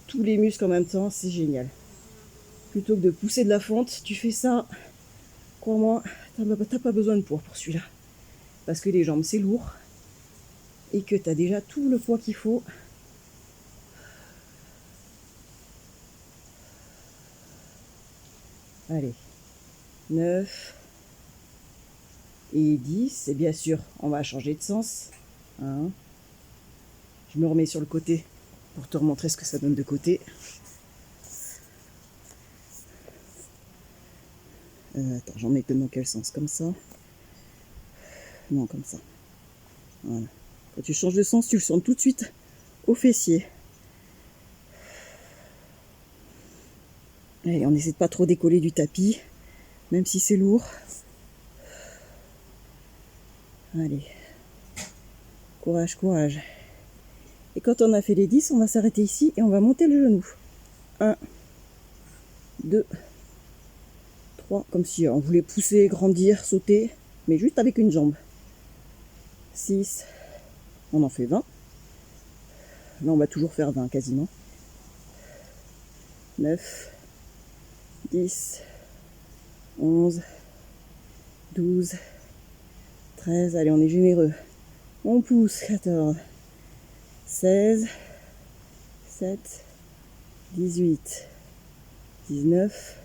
tous les muscles en même temps, c'est génial. Plutôt que de pousser de la fonte, tu fais ça, crois-moi, t'as pas besoin de poids pour celui-là. Parce que les jambes, c'est lourd. Et que tu as déjà tout le poids qu'il faut. Allez, 9 et 10. Et bien sûr, on va changer de sens. Je me remets sur le côté pour te remontrer ce que ça donne de côté. Attends, j'en mets dans quel sens? Comme ça? Non, comme ça. Voilà. Quand tu changes de sens, tu le sens tout de suite aux fessiers. Allez, on essaie de pas trop décoller du tapis, même si c'est lourd. Allez, courage, courage. Et quand on a fait les 10, on va s'arrêter ici et on va monter le genou. 1, 2, 3, comme si on voulait pousser, grandir, sauter, mais juste avec une jambe. 6, on en fait 20. Là, on va toujours faire 20 quasiment. 9, 10, 11, 12, 13, allez, on est généreux. On pousse, 14, 16, 17, 18, 19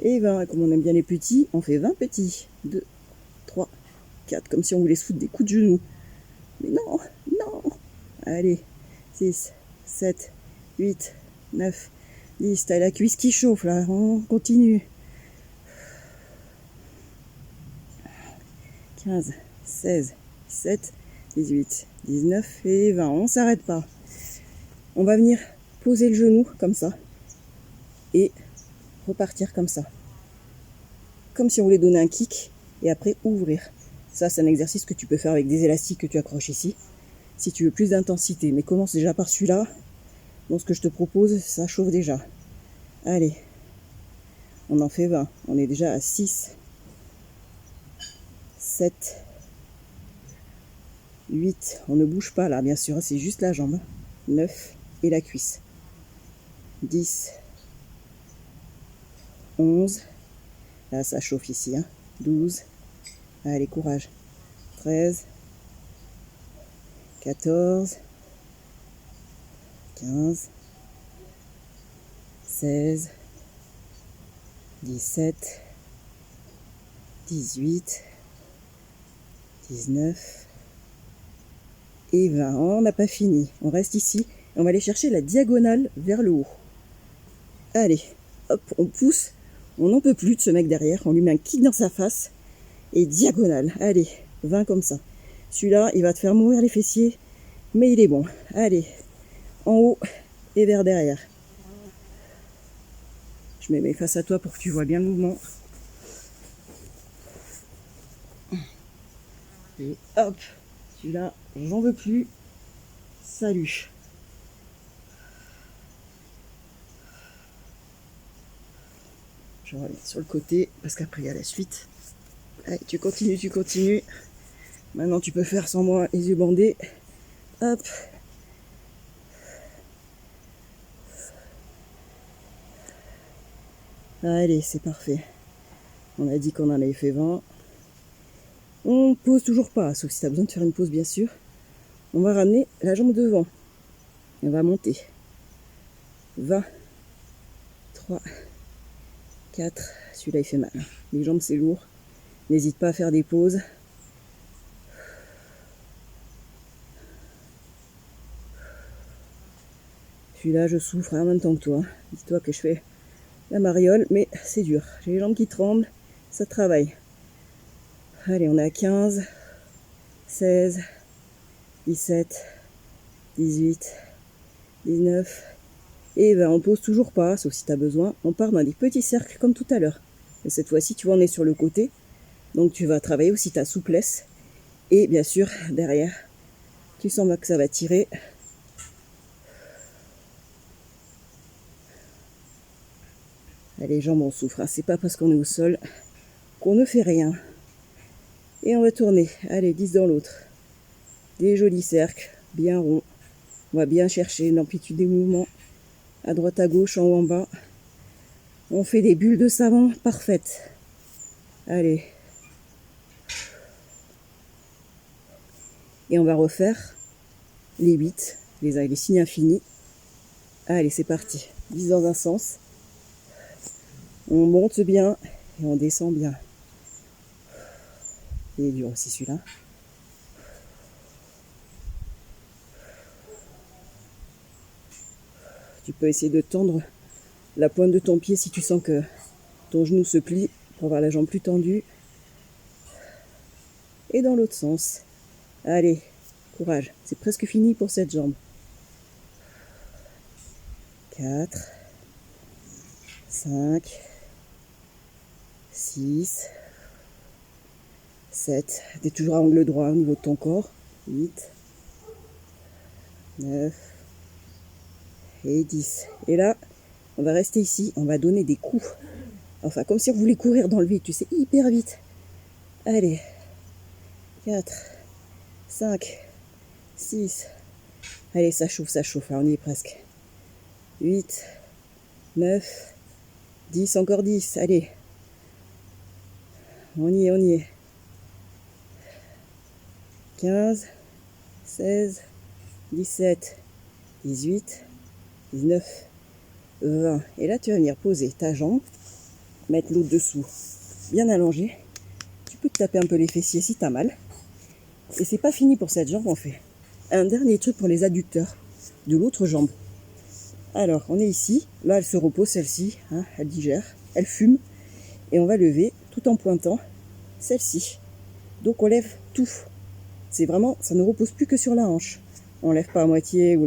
et 20. Comme on aime bien les petits, on fait 20 petits. 2, 3, 4, comme si on voulait se foutre des coups de genoux. Mais non, non. Allez, 6, 7, 8, 9, 10. T'as la cuisse qui chauffe là, on continue. 15, 16, 17, 18, 19 et 20. On s'arrête pas. On va venir poser le genou comme ça et repartir comme ça. Comme si on voulait donner un kick et après ouvrir. Ça, c'est un exercice que tu peux faire avec des élastiques que tu accroches ici. Si tu veux plus d'intensité. Mais commence déjà par celui-là. Donc ce que je te propose, ça chauffe déjà. Allez. On en fait 20. On est déjà à 6, 7, 8. On ne bouge pas là, bien sûr. C'est juste la jambe. 9 et la cuisse. 10, 11. Là, ça chauffe ici. 12. Allez, courage. 13, 14, 15, 16, 17, 18, 19 et 20. On n'a pas fini. On reste ici. On va aller chercher la diagonale vers le haut. Allez, hop, on pousse. On n'en peut plus de ce mec derrière. On lui met un kick dans sa face. Et diagonale. Allez, 20 comme ça. Celui-là, il va te faire mourir les fessiers. Mais il est bon. Allez, en haut et vers derrière. Je me mets face à toi pour que tu vois bien le mouvement. Et hop, celui-là, j'en veux plus. Salut. Je vais remettre sur le côté parce qu'après il y a la suite. Allez, tu continues, tu continues. Maintenant tu peux faire sans moi les yeux bandés. Hop. Allez, c'est parfait. On a dit qu'on en avait fait 20. On pose toujours pas, sauf si tu as besoin de faire une pause bien sûr. On va ramener la jambe devant. On va monter. 20, 3, 4. Celui-là il fait mal. Les jambes c'est lourd. N'hésite pas à faire des pauses. Celui-là je souffre en même temps que toi. Dis-toi que je fais la mariole, mais c'est dur. J'ai les jambes qui tremblent, ça travaille. Allez, on est à 15, 16, 17, 18, 19 et 20. On pose toujours pas, sauf si tu as besoin. On part dans des petits cercles comme tout à l'heure. Et cette fois-ci, tu vois, on est sur le côté. Donc tu vas travailler aussi ta souplesse. Et bien sûr, derrière, tu sens que ça va tirer. Allez, les jambes, on souffre. C'est pas parce qu'on est au sol qu'on ne fait rien. Et on va tourner. Allez, 10 dans l'autre. Des jolis cercles, bien ronds. On va bien chercher l'amplitude des mouvements. À droite, à gauche, en haut, en bas. On fait des bulles de savon parfaites. Allez. Et on va refaire les 8, les signes infinis. Allez, c'est parti. 10 dans un sens. On monte bien et on descend bien. Il est dur aussi celui-là. Tu peux essayer de tendre la pointe de ton pied si tu sens que ton genou se plie pour avoir la jambe plus tendue. Et dans l'autre sens. Allez, courage. C'est presque fini pour cette jambe. 4, 5, 6, 7. T'es toujours à angle droit au niveau de ton corps. 8, 9 et 10. Et là, on va rester ici. On va donner des coups. Enfin, comme si on voulait courir dans le vide. Tu sais, hyper vite. Allez. 4, 5, 6. Allez, ça chauffe, ça chauffe. Là, on y est presque. 8, 9, 10. Encore 10. Allez. On y est, on y est. 15, 16, 17, 18, 19, 20. Et là, tu vas venir poser ta jambe, mettre l'autre dessous, bien allongé. Tu peux te taper un peu les fessiers si tu as mal. Et c'est pas fini pour cette jambe, on fait un dernier truc pour les adducteurs de l'autre jambe. Alors, on est ici. Là, elle se repose, celle-ci. Hein, elle digère, elle fume. Et on va lever tout en pointant celle-ci. Donc, on lève tout. C'est vraiment, ça ne repose plus que sur la hanche. On lève pas à moitié,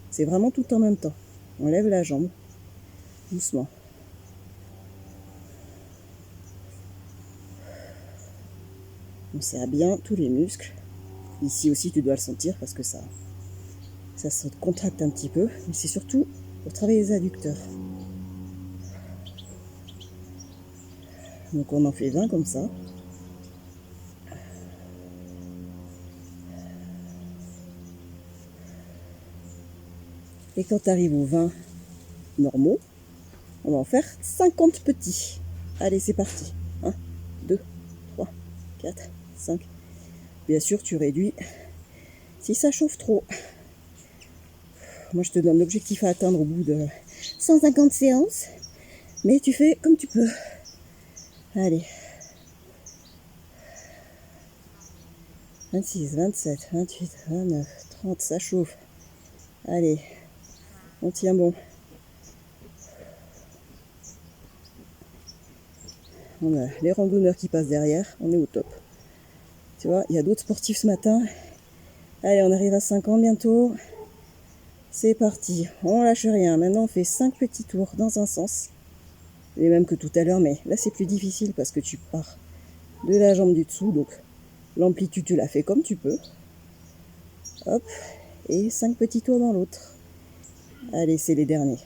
c'est vraiment tout en même temps. On lève la jambe, doucement. On serre bien tous les muscles. Ici aussi, tu dois le sentir parce que ça se contracte un petit peu. Mais c'est surtout pour travailler les adducteurs. Donc on en fait 20 comme ça. Et quand tu arrives aux 20 normaux, on va en faire 50 petits. Allez, c'est parti. 1, 2, 3, 4, 5. Bien sûr, tu réduis si ça chauffe trop. Moi, je te donne l'objectif à atteindre au bout de 150 séances. Mais tu fais comme tu peux. Allez. 26, 27, 28, 29, 30, ça chauffe. Allez. On tient bon. On a les randonneurs qui passent derrière. On est au top. Tu vois, il y a d'autres sportifs ce matin. Allez, on arrive à 50 bientôt. C'est parti. On lâche rien. Maintenant, on fait 5 petits tours dans un sens. Les mêmes que tout à l'heure, mais là, c'est plus difficile parce que tu pars de la jambe du dessous. Donc, l'amplitude, tu la fais comme tu peux. Hop. Et 5 petits tours dans l'autre. Allez, c'est les derniers.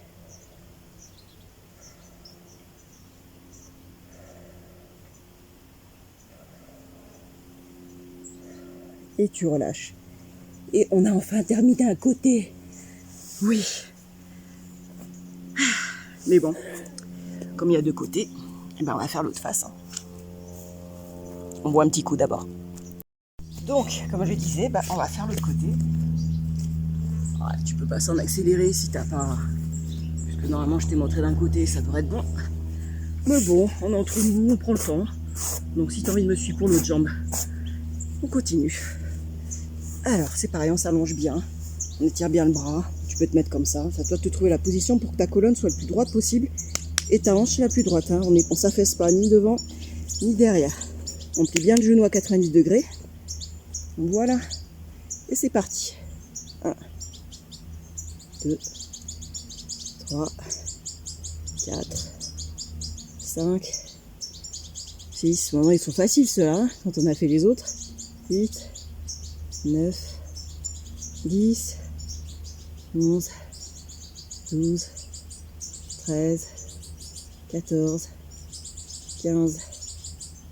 Et tu relâches. Et on a enfin terminé un côté. Oui. Mais bon, comme il y a deux côtés, eh ben on va faire l'autre face. Hein. On boit un petit coup d'abord. Donc, comme je disais, on va faire l'autre côté. Ouais, tu peux pas s'en accélérer si t'as pas... Parce que normalement, je t'ai montré d'un côté, ça devrait être bon. Mais bon, on est entre nous, on prend le temps. Donc si t'as envie de me suivre pour l'autre jambe, on continue. Alors, c'est pareil, on s'allonge bien. On étire bien le bras. Tu peux te mettre comme ça. C'est à toi de te trouver la position pour que ta colonne soit le plus droite possible. Et ta hanche la plus droite. Hein. On s'affaisse pas ni devant, ni derrière. On plie bien le genou à 90 degrés. Voilà. Et c'est parti. 1, 2, 3, 4, 5, 6. Bon, ils sont faciles ceux-là, hein, quand on a fait les autres. 8, 9, 10, 11, 12, 13, 14, 15,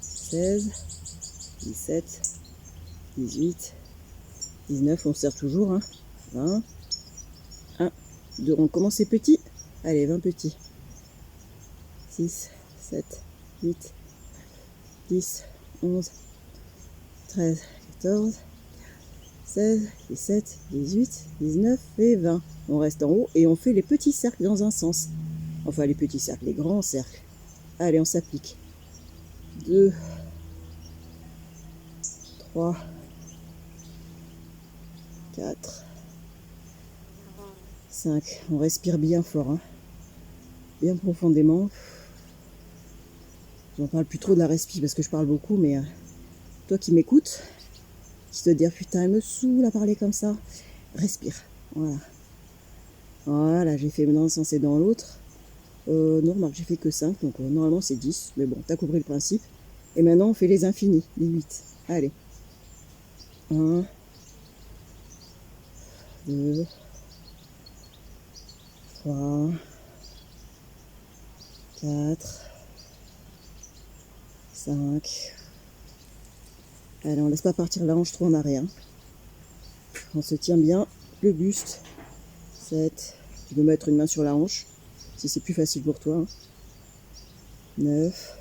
16, 17, 18, 19, on se serre toujours, hein. 20, 1, 2, on commence les petits. Allez, 20 petits. 6, 7, 8, 10, 11, 13, 14, 16, 17, 18, 19 et 20. On reste en haut et on fait les petits cercles dans un sens. Enfin, les petits cercles, les grands cercles. Allez, on s'applique. 2, 3, 4, 5. On respire bien fort, hein. Bien profondément. J'en parle plus trop de la respi parce que je parle beaucoup, mais toi qui m'écoutes, qui te dis putain, elle me saoule à parler comme ça, respire. Voilà. Voilà, j'ai fait dans un sens et dans l'autre. Non, remarque, j'ai fait que 5, donc normalement c'est 10. Mais bon, t'as compris le principe. Et maintenant, on fait les infinis, les 8. Allez. 1, 2, 3, 4, 5. Allez, on laisse pas partir la hanche trop en arrière. On se tient bien le buste. 7. Tu peux mettre une main sur la hanche, si c'est plus facile pour toi. 9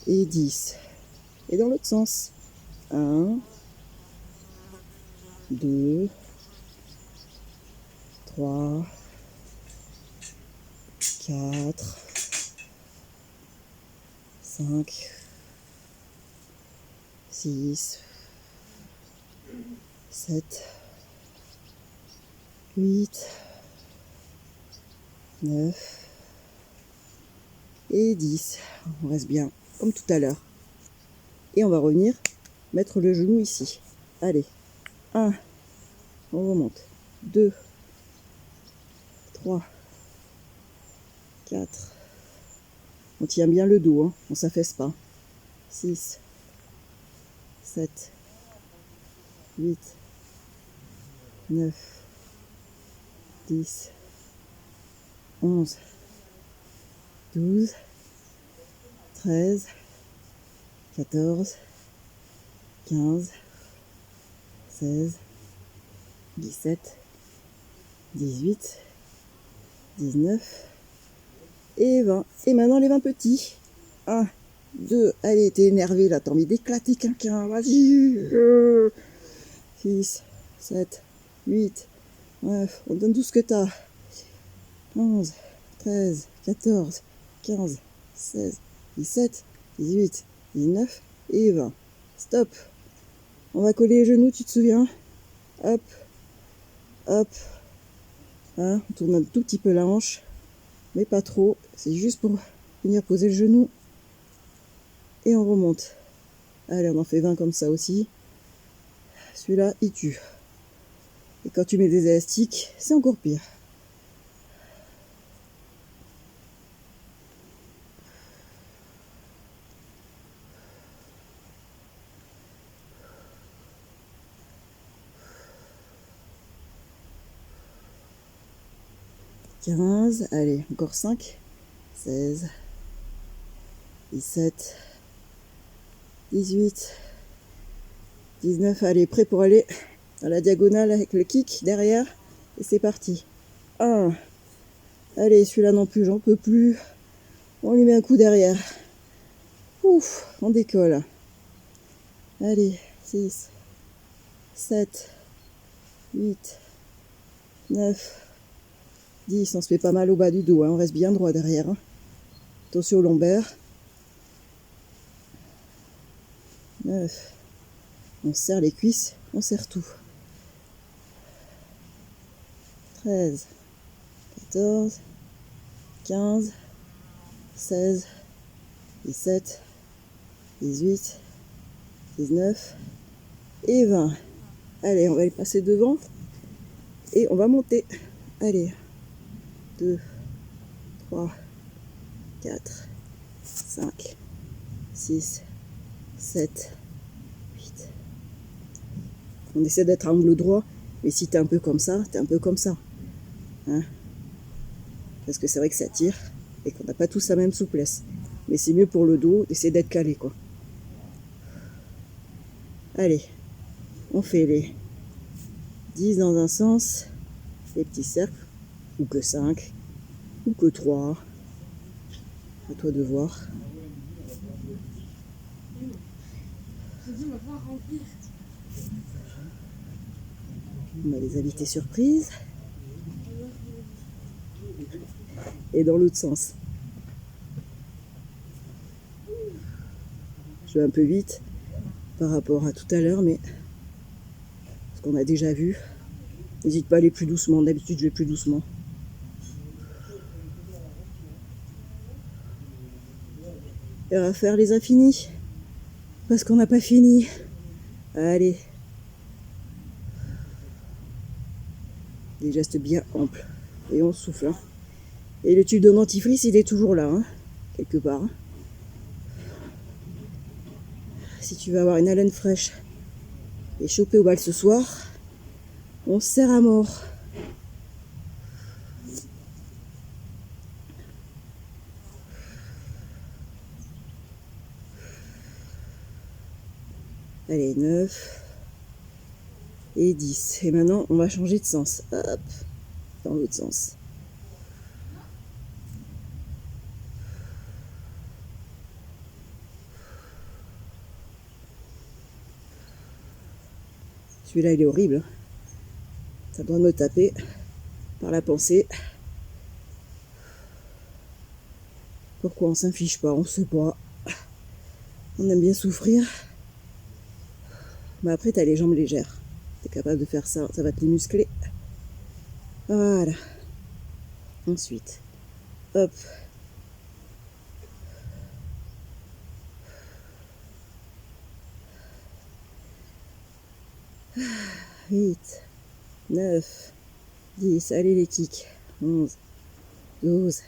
et 10. Et dans l'autre sens. 1, 2, 3, 4, 5, 6, 7, 8, 9 et 10. On reste bien comme tout à l'heure. Et on va revenir mettre le genou ici. Allez. 1, on remonte. 2, 3, 4. On tient bien le dos, hein. On ne s'affaisse pas. 6, 7, 8, 9, 10, 11, 12, 13, 14, 15, 16, 17, 18, 19 et 20. Et maintenant les 20 petits. 1, 2, allez, t'es énervé là, t'as envie d'éclater quelqu'un, vas-y. 6, 7, 8, 9, on donne tout ce que t'as. 11, 13, 14, 15, 16, 17, 18, 19 et 20. Stop. On va coller les genoux, tu te souviens? Hop, hop. Hein, on tourne un tout petit peu la hanche, mais pas trop. C'est juste pour venir poser le genou. Et on remonte. Allez, on en fait 20 comme ça aussi. Celui-là, il tue. Et quand tu mets des élastiques, c'est encore pire. Allez, encore 5, 16, 17, 18, 19, allez, prêt pour aller à la diagonale avec le kick derrière, et c'est parti. 1, allez, celui-là non plus, j'en peux plus, on lui met un coup derrière, ouf, on décolle. Allez, 6, 7, 8, 9, 10, on se fait pas mal au bas du dos, hein. On reste bien droit derrière. Hein. Attention au lombaire. 9, on serre les cuisses, on serre tout. 13, 14, 15, 16, 17, 18, 19 et 20. Allez, on va les passer devant et on va monter. Allez, 2, 3, 4, 5, 6, 7, 8. On essaie d'être à angle droit, mais si t'es un peu comme ça, t'es un peu comme ça. Hein, parce que c'est vrai que ça tire et qu'on n'a pas tous la même souplesse. Mais c'est mieux pour le dos d'essayer d'être calé, quoi. Allez, on fait les 10 dans un sens, les petits cercles, ou que 5, ou que 3. À toi de voir. On a les invités surprises. Et dans l'autre sens. Je vais un peu vite par rapport à tout à l'heure, mais ce qu'on a déjà vu. N'hésite pas à aller plus doucement. D'habitude, je vais plus doucement. Et on va faire les infinis. Parce qu'on n'a pas fini. Allez. Des gestes bien amples. Et on souffle. Hein. Et le tube de dentifrice, il est toujours là, hein, quelque part. Hein. Si tu veux avoir une haleine fraîche et choper au bal ce soir, on se serre à mort. Allez, 9 et 10. Et maintenant, on va changer de sens. Hop, dans l'autre sens. Celui-là, il est horrible. Ça doit me taper par la pensée. Pourquoi on s'inflige pas? On se sait pas. On aime bien souffrir. Mais après, tu as les jambes légères. Tu es capable de faire ça. Ça va te les muscler. Voilà. Ensuite, hop. « 8, 9, 10, allez les kicks, 11, 12,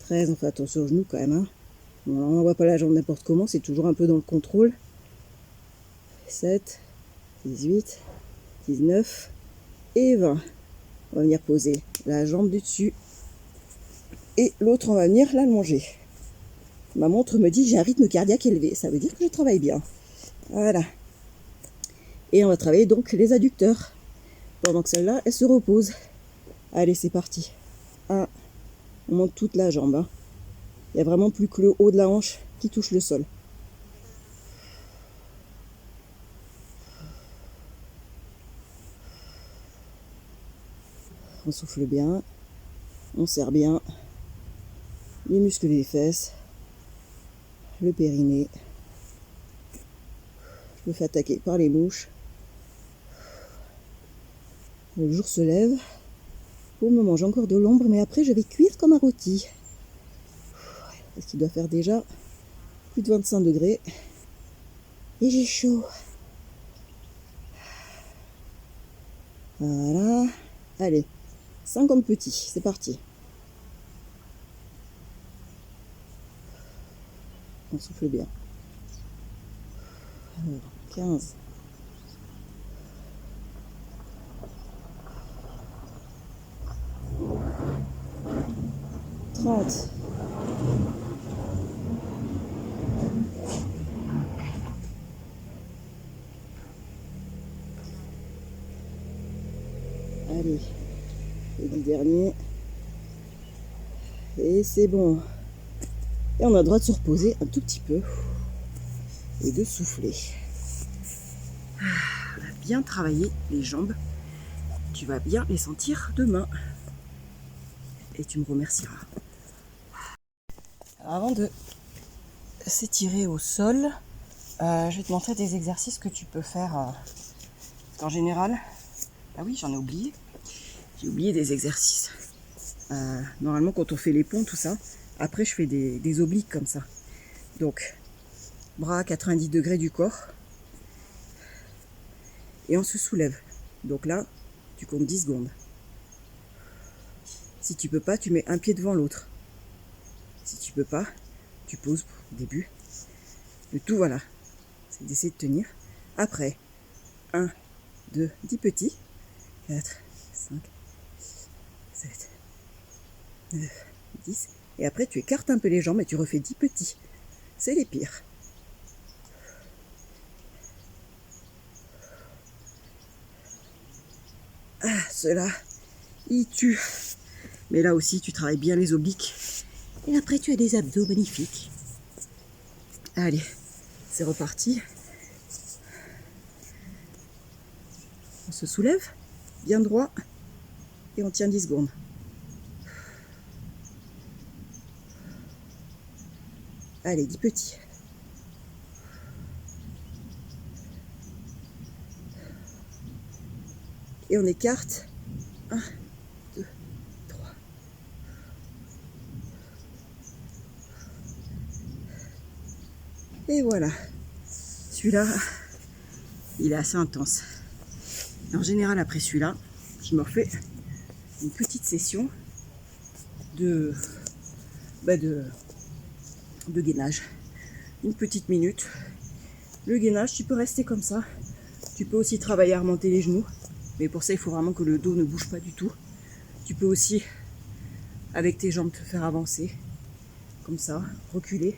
13, on fait attention aux genoux quand même. Hein. Bon, on n'envoie pas la jambe n'importe comment, c'est toujours un peu dans le contrôle. 7, 18, 19 et 20. On va venir poser la jambe du dessus et l'autre, on va venir l'allonger. Ma montre me dit que j'ai un rythme cardiaque élevé, ça veut dire que je travaille bien. Voilà. Et on va travailler donc les adducteurs. Pendant que celle-là, elle se repose. Allez, c'est parti. 1. On monte toute la jambe. Hein. Il n'y a vraiment plus que le haut de la hanche qui touche le sol. On souffle bien. On serre bien. Les muscles des fesses. Le périnée. Je me fais attaquer par les mouches. Le jour se lève. Pour le moment, j'ai encore de l'ombre, mais après, je vais cuire comme un rôti. Parce qu'il doit faire déjà plus de 25 degrés. Et j'ai chaud. Voilà. Allez, 50 petits, c'est parti. On souffle bien. Alors, 15. 30. Allez, les 10 derniers. Et c'est bon. Et on a le droit de se reposer un tout petit peu. Et de souffler. On a bien travaillé les jambes. Tu vas bien les sentir demain. Et tu me remercieras. Alors avant de s'étirer au sol, je vais te montrer des exercices que tu peux faire. Parce qu'en général, ah oui, j'en ai oublié. J'ai oublié des exercices. Normalement, quand on fait les ponts, tout ça, après je fais des obliques comme ça. Donc, bras à 90 degrés du corps. Et on se soulève. Donc là, tu comptes 10 secondes. Si tu peux pas, tu mets un pied devant l'autre. Si tu peux pas, tu poses au début. Le tout, voilà, c'est d'essayer de tenir. Après, 1, 2, 10 petits. 4, 5, 7, 9, 10. Et après, tu écartes un peu les jambes et tu refais 10 petits. C'est les pires. Ah, ceux-là, ils tuent. Mais là aussi, tu travailles bien les obliques. Et après, tu as des abdos magnifiques. Allez, c'est reparti. On se soulève, bien droit, et on tient 10 secondes. Allez, 10 petits. Et on écarte. 1, 2, 3. Et voilà. Celui-là, il est assez intense. En général, après celui-là, je me refais petite session de, bah de gainage. Une petite minute. Le gainage, tu peux rester comme ça. Tu peux aussi travailler à remonter les genoux. Mais pour ça, il faut vraiment que le dos ne bouge pas du tout. Tu peux aussi, avec tes jambes, te faire avancer. Comme ça, reculer.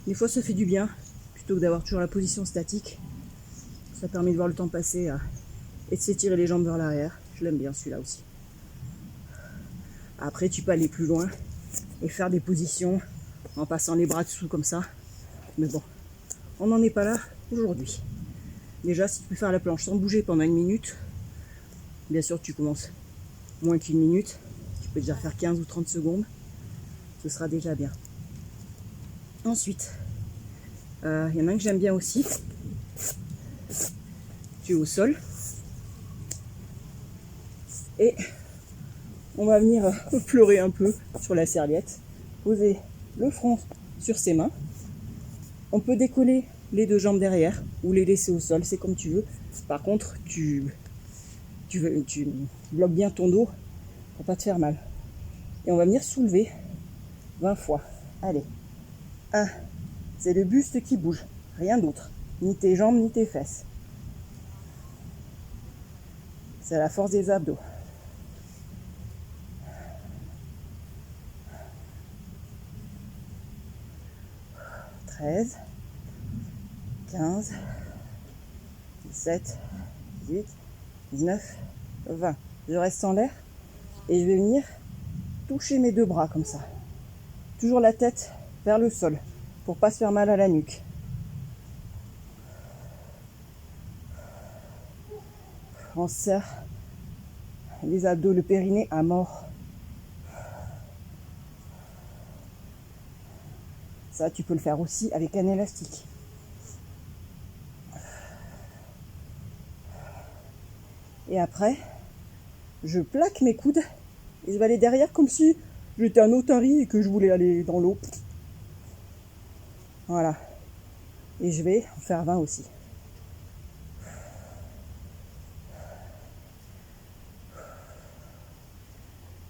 Des fois, ça fait du bien. Plutôt que d'avoir toujours la position statique. Ça permet de voir le temps passer et de s'étirer les jambes vers l'arrière. Je l'aime bien celui-là aussi. Après, tu peux aller plus loin et faire des positions en passant les bras dessous comme ça. Mais bon, on n'en est pas là aujourd'hui. Déjà, si tu peux faire la planche sans bouger pendant 1 minute, bien sûr, tu commences moins qu'1 minute. Tu peux déjà faire 15 ou 30 secondes. Ce sera déjà bien. Ensuite, y en a un que j'aime bien aussi. Tu es au sol. Et on va venir pleurer un peu sur la serviette. Poser le front sur ses mains. On peut décoller les 2 jambes derrière ou les laisser au sol, c'est comme tu veux. Par contre, tu bloques bien ton dos pour pas te faire mal. Et on va venir soulever 20 fois. Allez. 1. C'est le buste qui bouge, rien d'autre. Ni tes jambes, ni tes fesses. C'est la force des abdos. 13, 15, 17, 18, 19, 20. Je reste en l'air et je vais venir toucher mes 2 bras comme ça. Toujours la tête vers le sol pour pas se faire mal à la nuque. On serre les abdos, le périnée à mort. Ça, tu peux le faire aussi avec un élastique. Et après, je plaque mes coudes et je vais aller derrière comme si j'étais un otarie et que je voulais aller dans l'eau. Voilà. Et je vais en faire 20 aussi.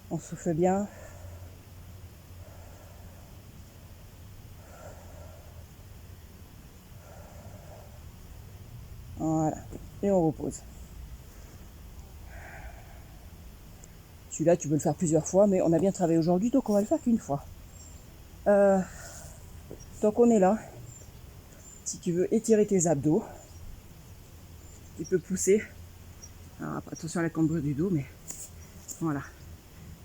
On souffle bien. Voilà. Et on repose. Celui-là, tu peux le faire plusieurs fois, mais on a bien travaillé aujourd'hui, donc on va le faire qu'une fois. Tant qu'on est là, si tu veux étirer tes abdos, tu peux pousser. Alors, attention à la cambrure du dos, mais voilà.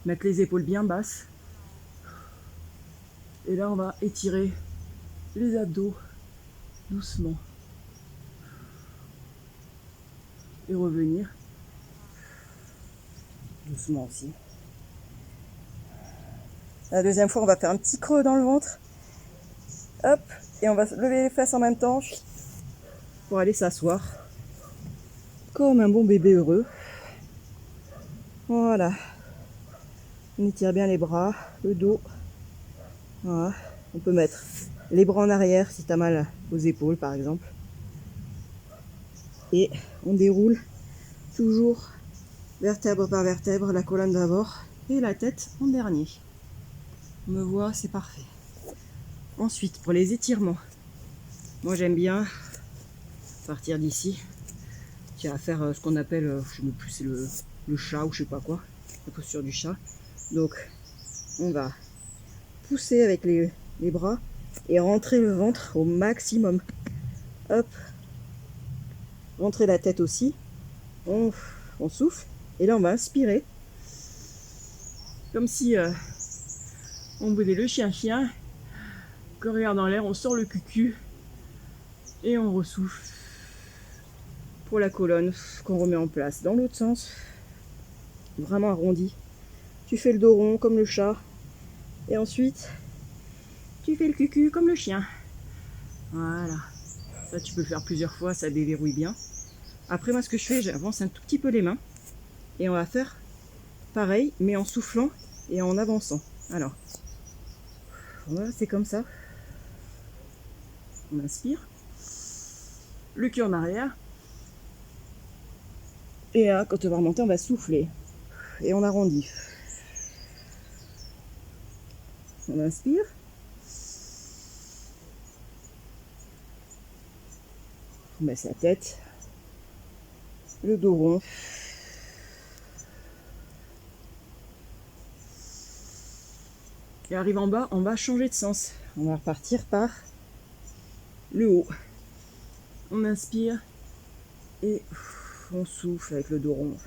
Mettre les épaules bien basses. Et là, on va étirer les abdos doucement. Et revenir doucement aussi. La deuxième fois, on va faire un petit creux dans le ventre. Hop, et on va lever les fesses en même temps pour aller s'asseoir comme un bon bébé heureux. Voilà. On étire bien les bras, le dos. Voilà. On peut mettre les bras en arrière si tu as mal aux épaules par exemple. Et on déroule toujours vertèbre par vertèbre, la colonne d'abord et la tête en dernier. On me voit, c'est parfait. Ensuite, pour les étirements, moi j'aime bien partir d'ici. Tu vas faire ce qu'on appelle, je ne sais plus, c'est le chat ou je sais pas quoi, la posture du chat. Donc, on va pousser avec les bras et rentrer le ventre au maximum. Hop, rentrer la tête aussi. On souffle et là on va inspirer comme si on faisait le chien-chien. Qu'on regarde dans l'air, on sort le cul et on ressouffle pour la colonne qu'on remet en place. Dans l'autre sens, vraiment arrondi. Tu fais le dos rond comme le chat et ensuite tu fais le cul comme le chien. Voilà. Ça tu peux le faire plusieurs fois, ça déverrouille bien. Après moi ce que je fais, j'avance un tout petit peu les mains et on va faire pareil mais en soufflant et en avançant. Alors, voilà, c'est comme ça. On inspire, le cul en arrière, et là, quand on va remonter, on va souffler, et on arrondit. On inspire. On baisse la tête. Le dos rond. Et arrive en bas, on va changer de sens. On va repartir par le haut. On inspire et on souffle avec le dos rond.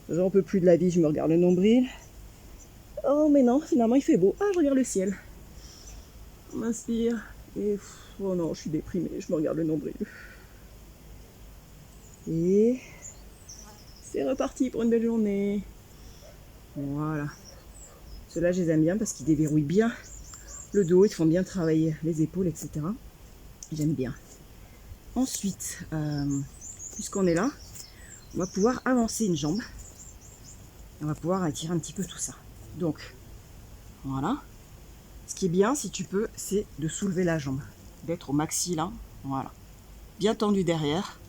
J'en peux plus de la vie, je me regarde le nombril. Oh mais non, finalement il fait beau. Ah, je regarde le ciel. On inspire et oh non, je suis déprimée, je me regarde le nombril. Et c'est reparti pour une belle journée. Voilà. Ceux-là, je les aime bien parce qu'ils déverrouillent bien le dos, ils te font bien travailler les épaules, etc. J'aime bien. Ensuite, puisqu'on est là, on va pouvoir avancer une jambe. On va pouvoir étirer un petit peu tout ça. Donc, voilà. Ce qui est bien, si tu peux, c'est de soulever la jambe. D'être au maxi là. Voilà. Bien tendu derrière.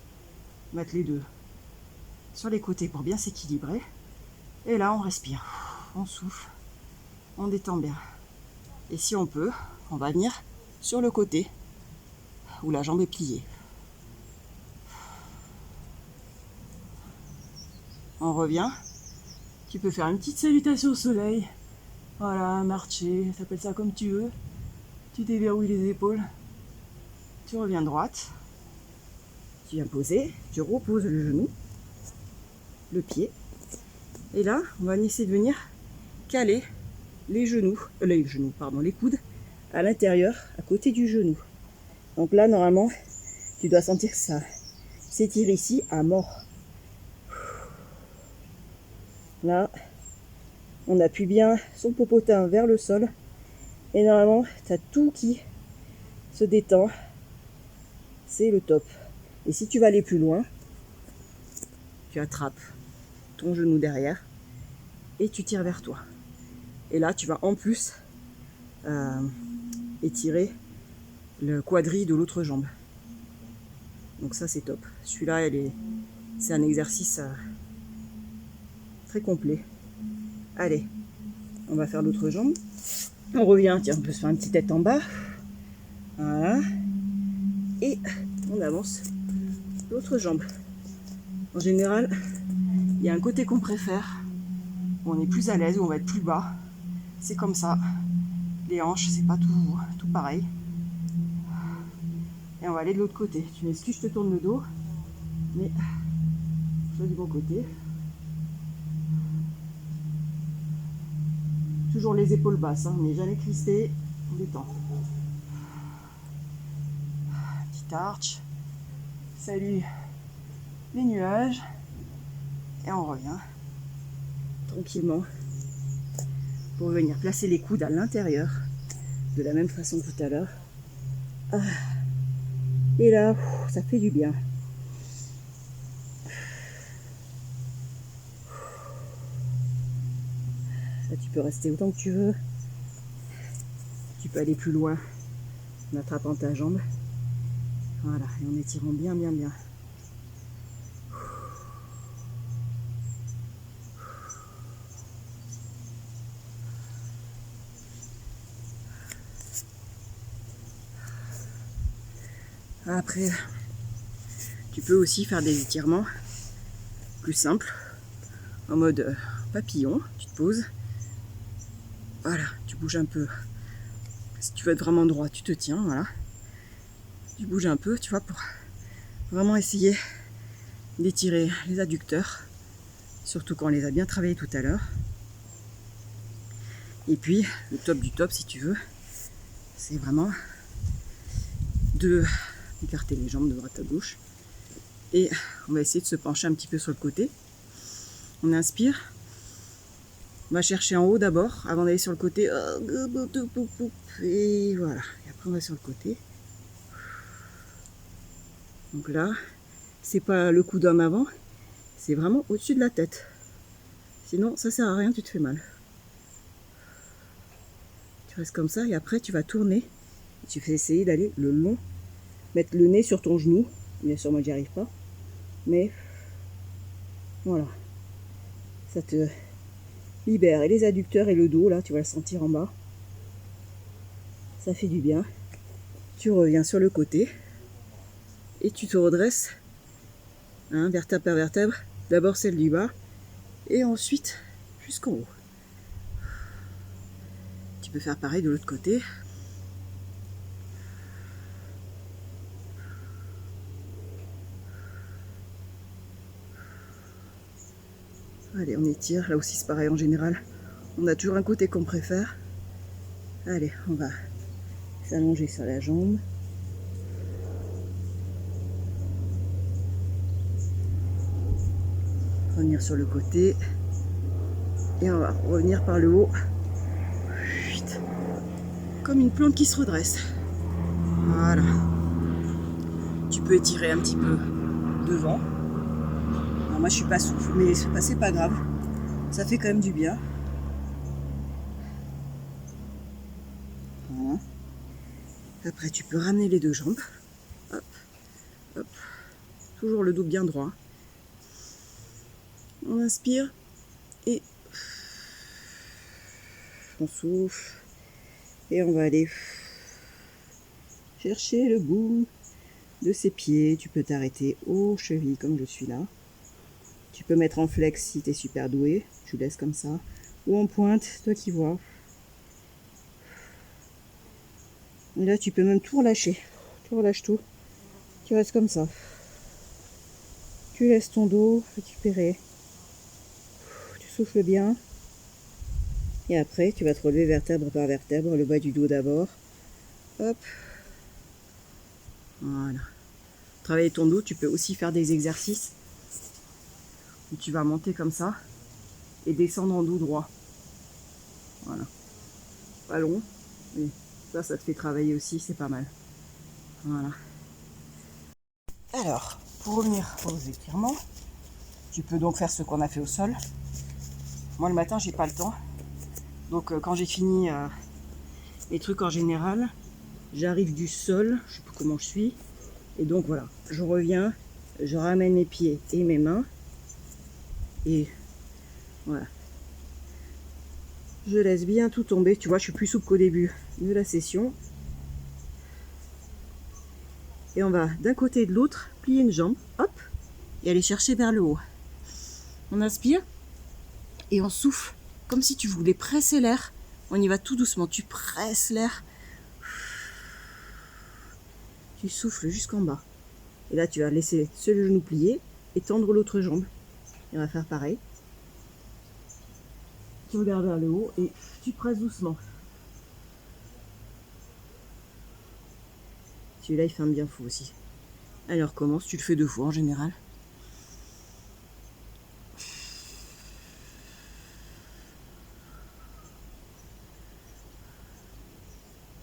Mettre les deux sur les côtés pour bien s'équilibrer. Et là, on respire. On souffle. On détend bien. Et si on peut, on va venir sur le côté où la jambe est pliée. On revient. Tu peux faire une petite salutation au soleil. Voilà, marcher, t'appelles ça comme tu veux. Tu déverrouilles les épaules. Tu reviens droite. Tu viens poser. Tu reposes le genou, le pied. Et là, on va essayer de venir caler les coudes à l'intérieur, à côté du genou. Donc là, normalement, tu dois sentir que ça s'étire ici à mort. Là, on appuie bien son popotin vers le sol. Et normalement, tu as tout qui se détend. C'est le top. Et si tu vas aller plus loin, tu attrapes ton genou derrière et tu tires vers toi. Et là, tu vas en plus étirer le quadri de l'autre jambe. Donc ça, c'est top. Celui-là, c'est un exercice très complet. Allez, on va faire l'autre jambe. On revient, tiens, on peut se faire une petite tête en bas. Voilà. Et on avance l'autre jambe. En général, il y a un côté qu'on préfère, où on est plus à l'aise, où on va être plus bas. C'est comme ça. Les hanches, c'est pas tout pareil. Et on va aller de l'autre côté. Tu m'excuses, je te tourne le dos, mais je vais du bon côté. Toujours les épaules basses, hein, mais jamais crispé, on détend. Petite arche. Salut les nuages. Et on revient tranquillement pour venir placer les coudes à l'intérieur de la même façon que tout à l'heure. Et là, ça fait du bien. Là, tu peux rester autant que tu veux. Tu peux aller plus loin en attrapant ta jambe. Voilà, et en étirant bien, bien, bien. Après, tu peux aussi faire des étirements plus simples, en mode papillon. Tu te poses, voilà, tu bouges un peu. Si tu veux être vraiment droit, tu te tiens, voilà. Tu bouges un peu, tu vois, pour vraiment essayer d'étirer les adducteurs, surtout quand on les a bien travaillés tout à l'heure. Et puis, le top du top, si tu veux, c'est vraiment de écarter les jambes de droite à gauche. Et on va essayer de se pencher un petit peu sur le côté. On inspire. On va chercher en haut d'abord, avant d'aller sur le côté. Et voilà. Et après, on va sur le côté. Donc là, c'est pas le coude en avant, c'est vraiment au-dessus de la tête. Sinon, ça sert à rien, tu te fais mal. Tu restes comme ça et après, tu vas tourner. Et tu fais essayer d'aller le long, mettre le nez sur ton genou. Bien sûr, moi, j'y arrive pas. Mais voilà, ça te libère. Et les adducteurs et le dos, là, tu vas le sentir en bas. Ça fait du bien. Tu reviens sur le côté et tu te redresses, hein, vertèbre par vertèbre. D'abord celle du bas et ensuite jusqu'en haut. Tu peux faire pareil de l'autre côté. Allez, on étire. Là aussi, c'est pareil en général. On a toujours un côté qu'on préfère. Allez, on va s'allonger sur la jambe. Revenir sur le côté. Et on va revenir par le haut. Comme une plante qui se redresse. Voilà. Tu peux étirer un petit peu devant. Alors moi, je suis pas souple, mais c'est pas grave. Ça fait quand même du bien. Voilà. Après, tu peux ramener les deux jambes. Hop, hop. Toujours le dos bien droit. On inspire et on souffle. Et on va aller chercher le bout de ses pieds. Tu peux t'arrêter aux chevilles comme je suis là. Tu peux mettre en flex si tu es super doué. Tu laisses comme ça. Ou en pointe, toi qui vois. Et là, tu peux même tout relâcher. Tu relâches tout. Tu restes comme ça. Tu laisses ton dos récupérer. Tu souffles bien. Et après, tu vas te relever vertèbre par vertèbre. Le bas du dos d'abord. Hop. Voilà. Travailler ton dos, tu peux aussi faire des exercices où tu vas monter comme ça et descendre en dos droit. Voilà. Pas long, mais ça te fait travailler aussi, c'est pas mal. Voilà. Alors, pour revenir aux étirements, tu peux donc faire ce qu'on a fait au sol. Moi, le matin, j'ai pas le temps. Donc, quand j'ai fini les trucs en général, j'arrive du sol, je sais pas comment je suis. Et donc, voilà, je reviens, je ramène mes pieds et mes mains. Et voilà. Je laisse bien tout tomber. Tu vois, je suis plus souple qu'au début de la session. Et on va d'un côté et de l'autre plier une jambe, hop, et aller chercher vers le haut. On inspire et on souffle comme si tu voulais presser l'air. On y va tout doucement. Tu presses l'air. Tu souffles jusqu'en bas. Et là, tu vas laisser ce genou plié et tendre l'autre jambe. Et on va faire pareil. Tu regardes vers le haut et tu presses doucement. Celui-là, il fait un bien fou aussi. Alors, commence. Tu le fais 2 fois en général.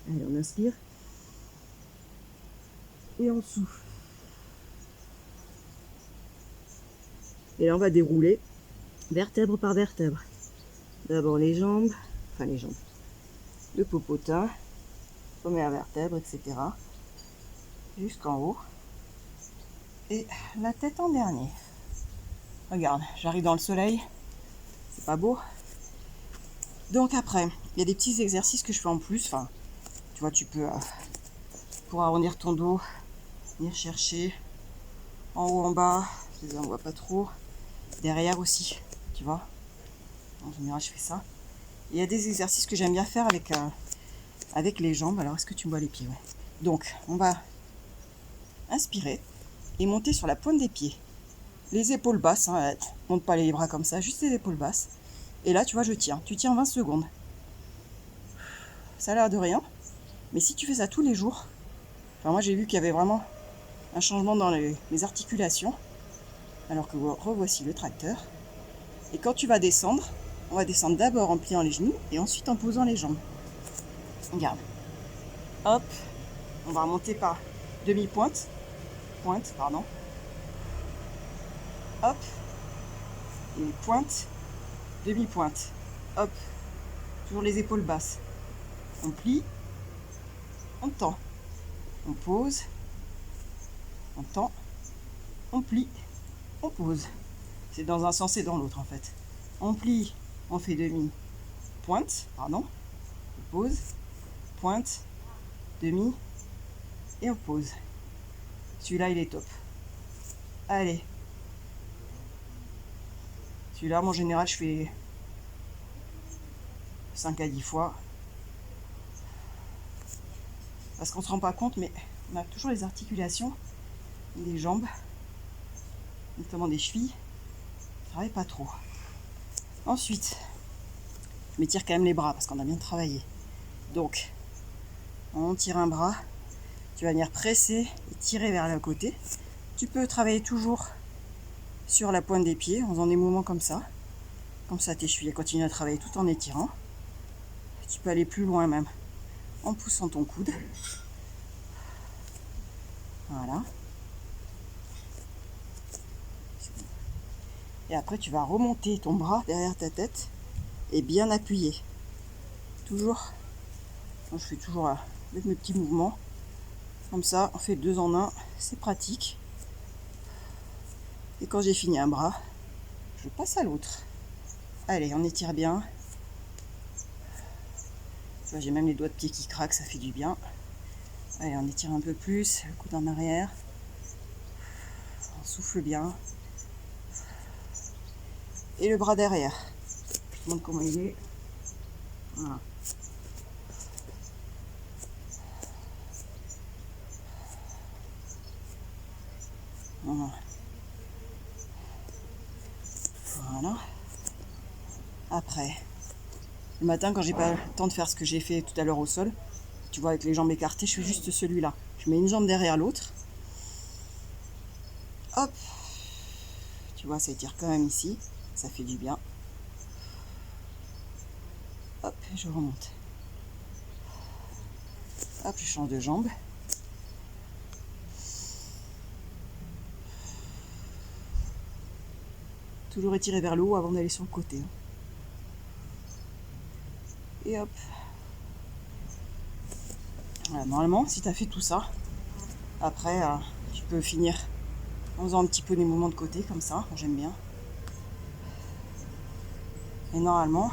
Allez, on inspire. Et on souffle. Et là, on va dérouler vertèbre par vertèbre. D'abord les jambes, le popotin, première vertèbre, etc. Jusqu'en haut. Et la tête en dernier. Regarde, j'arrive dans le soleil. C'est pas beau. Donc après, il y a des petits exercices que je fais en plus. Enfin, tu vois, tu peux, pour arrondir ton dos, venir chercher en haut, en bas. Je les envoie pas trop. Derrière aussi, tu vois. En général, je fais ça. Il y a des exercices que j'aime bien faire avec les jambes. Alors, est-ce que tu me vois les pieds? Ouais. Donc, on va inspirer et monter sur la pointe des pieds. Les épaules basses, hein, monte pas les bras comme ça, juste les épaules basses. Et là, tu vois, je tiens. Tu tiens 20 secondes. Ça a l'air de rien. Mais si tu fais ça tous les jours, enfin, moi, j'ai vu qu'il y avait vraiment un changement dans les articulations. Alors que revoici le tracteur. Et quand tu vas descendre, on va descendre d'abord en pliant les genoux et ensuite en posant les jambes. Regarde. Hop. On va remonter par demi-pointe. Pointe, pardon. Hop. Et pointe. Demi-pointe. Hop. Toujours les épaules basses. On plie. On tend. On pose. On tend. On plie. On pose. C'est dans un sens et dans l'autre en fait. On plie, on fait demi, pointe, pardon, on pose, pointe, demi, et on pose. Celui-là, il est top. Allez. Celui-là, en général, je fais 5 à 10 fois. Parce qu'on se rend pas compte, mais on a toujours les articulations des jambes, notamment des chevilles, qui travaillent pas trop. Ensuite, je m'étire quand même les bras parce qu'on a bien travaillé. Donc, on tire un bras, tu vas venir presser et tirer vers le côté. Tu peux travailler toujours sur la pointe des pieds en faisant des mouvements comme ça. Comme ça, tes chevilles continuent à travailler tout en étirant. Tu peux aller plus loin même en poussant ton coude. Voilà. Et après, tu vas remonter ton bras derrière ta tête et bien appuyer. Toujours. Moi, je fais toujours avec mes petits mouvements. Comme ça, on fait 2 en 1. C'est pratique. Et quand j'ai fini un bras, je passe à l'autre. Allez, on étire bien. J'ai même les doigts de pied qui craquent, ça fait du bien. Allez, on étire un peu plus, le coude en arrière. On souffle bien. Et le bras derrière. Je te montre comment il est. Voilà. Voilà. Après, le matin, quand j'ai pas le temps de faire ce que j'ai fait tout à l'heure au sol, tu vois, avec les jambes écartées, je fais juste celui-là. Je mets une jambe derrière l'autre. Hop. Tu vois, ça étire quand même ici. Ça fait du bien. Hop, je remonte. Hop, je change de jambe. Toujours étirer vers le haut avant d'aller sur le côté. Et hop. Voilà, normalement, si tu as fait tout ça, après, tu peux finir en faisant un petit peu des mouvements de côté, comme ça. J'aime bien. Et normalement,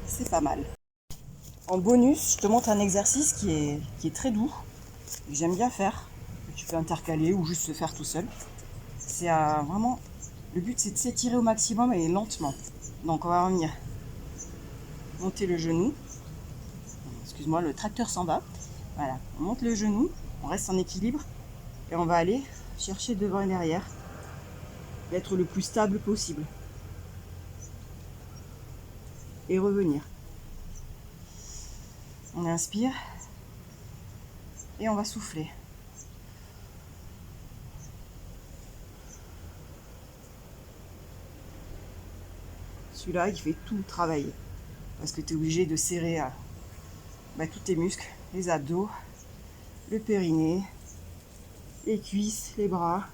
c'est pas mal. En bonus, je te montre un exercice qui est très doux, que j'aime bien faire, que tu peux intercaler ou juste se faire tout seul. C'est vraiment, le but c'est de s'étirer au maximum et lentement. Donc on va venir monter le genou. Excuse-moi, le tracteur s'en va. Voilà, on monte le genou, on reste en équilibre et on va aller chercher devant et derrière et être le plus stable possible. Et revenir. On inspire et on va souffler. Celui-là, il fait tout travailler parce que tu es obligé de serrer tous tes muscles, les abdos, le périnée, les cuisses, les bras,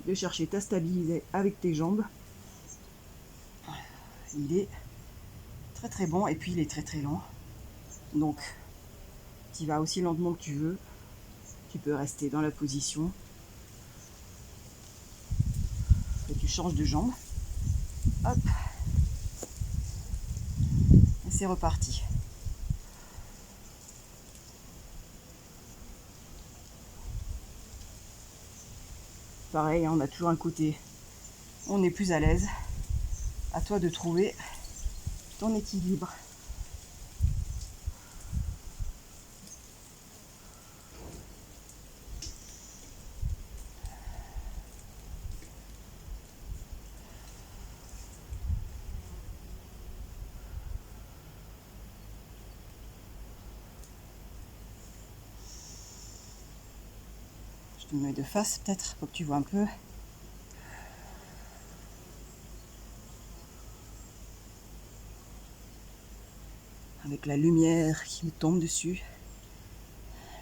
de chercher à stabiliser avec tes jambes. Il est très très bon et puis il est très très lent. Donc, tu vas aussi lentement que tu veux. Tu peux rester dans la position. Et tu changes de jambe. Hop. Et c'est reparti. Pareil, on a toujours un côté, on est plus à l'aise. À toi de trouver ton équilibre. Je te mets de face peut-être pour que tu vois un peu. Avec la lumière qui me tombe dessus,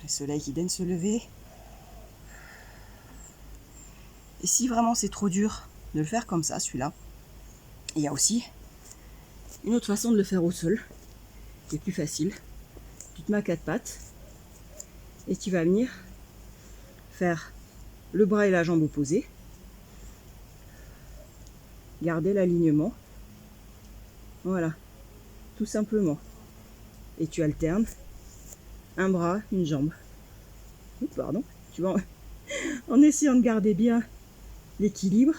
le soleil qui vient de se lever. Et si vraiment c'est trop dur de le faire comme ça, celui-là, il y a aussi une autre façon de le faire au sol, qui est plus facile. Tu te mets à 4 pattes et tu vas venir faire le bras et la jambe opposés. Garder l'alignement. Voilà, tout simplement. et tu alternes un bras, une jambe. Oups, pardon, tu vois, en essayant de garder bien l'équilibre.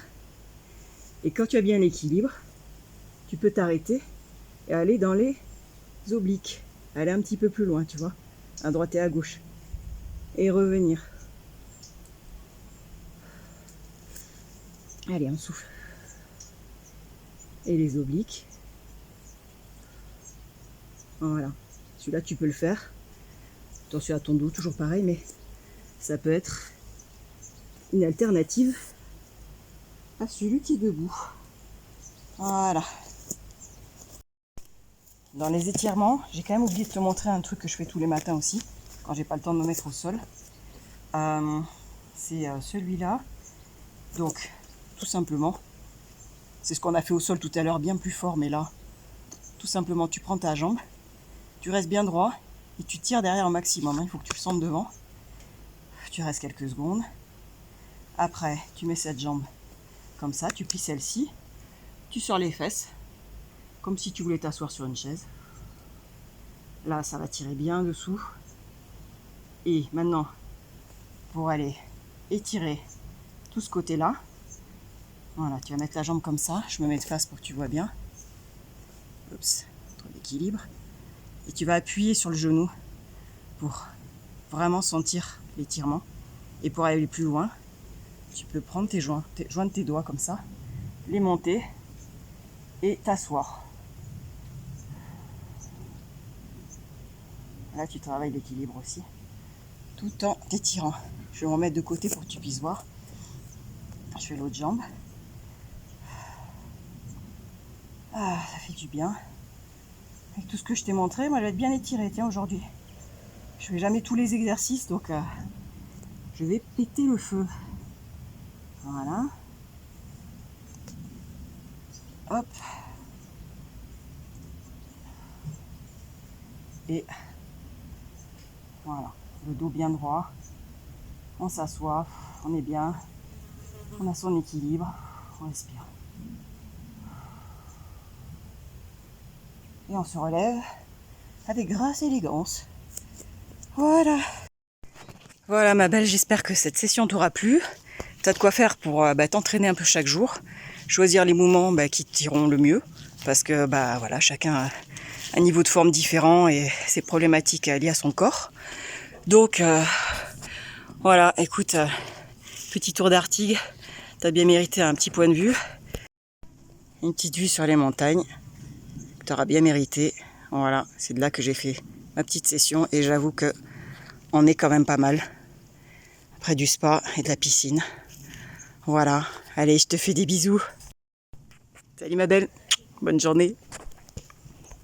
Et quand tu as bien l'équilibre, tu peux t'arrêter et aller dans les obliques, aller un petit peu plus loin, tu vois, à droite et à gauche, et revenir. Allez, on souffle. Et les obliques. Voilà. Celui-là, tu peux le faire. Attention à ton dos, toujours pareil, mais ça peut être une alternative à celui qui est debout. Voilà. Dans les étirements, j'ai quand même oublié de te montrer un truc que je fais tous les matins aussi, quand j'ai pas le temps de me mettre au sol. C'est celui-là. Donc, tout simplement, c'est ce qu'on a fait au sol tout à l'heure, bien plus fort, mais là, tout simplement, tu prends ta jambe, tu restes bien droit et tu tires derrière au maximum. Il faut que tu le sentes devant. Tu restes quelques secondes. Après, tu mets cette jambe comme ça, tu plies celle-ci, tu sors les fesses, comme si tu voulais t'asseoir sur une chaise. Là, ça va tirer bien dessous. Et maintenant, pour aller étirer tout ce côté-là, voilà, tu vas mettre la jambe comme ça. Je me mets de face pour que tu vois bien. Oups, trop d'équilibre. Et tu vas appuyer sur le genou pour vraiment sentir l'étirement. Et pour aller plus loin, tu peux prendre joindre tes doigts comme ça, les monter et t'asseoir. Là, tu travailles l'équilibre aussi, tout en t'étirant. Je vais me remettre de côté pour que tu puisses voir. Je fais l'autre jambe. Ah, ça fait du bien. Avec tout ce que je t'ai montré, moi je vais être bien étiré, tiens, aujourd'hui. Je fais jamais tous les exercices, donc je vais péter le feu. Voilà. Hop. Et voilà, le dos bien droit. On s'assoit, on est bien. On a son équilibre, on respire. Et on se relève avec grâce et élégance. Voilà. Voilà ma belle, j'espère que cette session t'aura plu. Tu as de quoi faire pour t'entraîner un peu chaque jour. Choisir les moments qui t'iront le mieux. Parce que voilà, chacun a un niveau de forme différent et ses problématiques liées à son corps. Donc voilà, écoute, petit tour d'Artigues. Tu as bien mérité un petit point de vue. Une petite vue sur les montagnes. Tu auras bien mérité. Voilà, c'est de là que j'ai fait ma petite session et j'avoue que on est quand même pas mal près du spa et de la piscine. Voilà, allez, je te fais des bisous. Salut ma belle, bonne journée.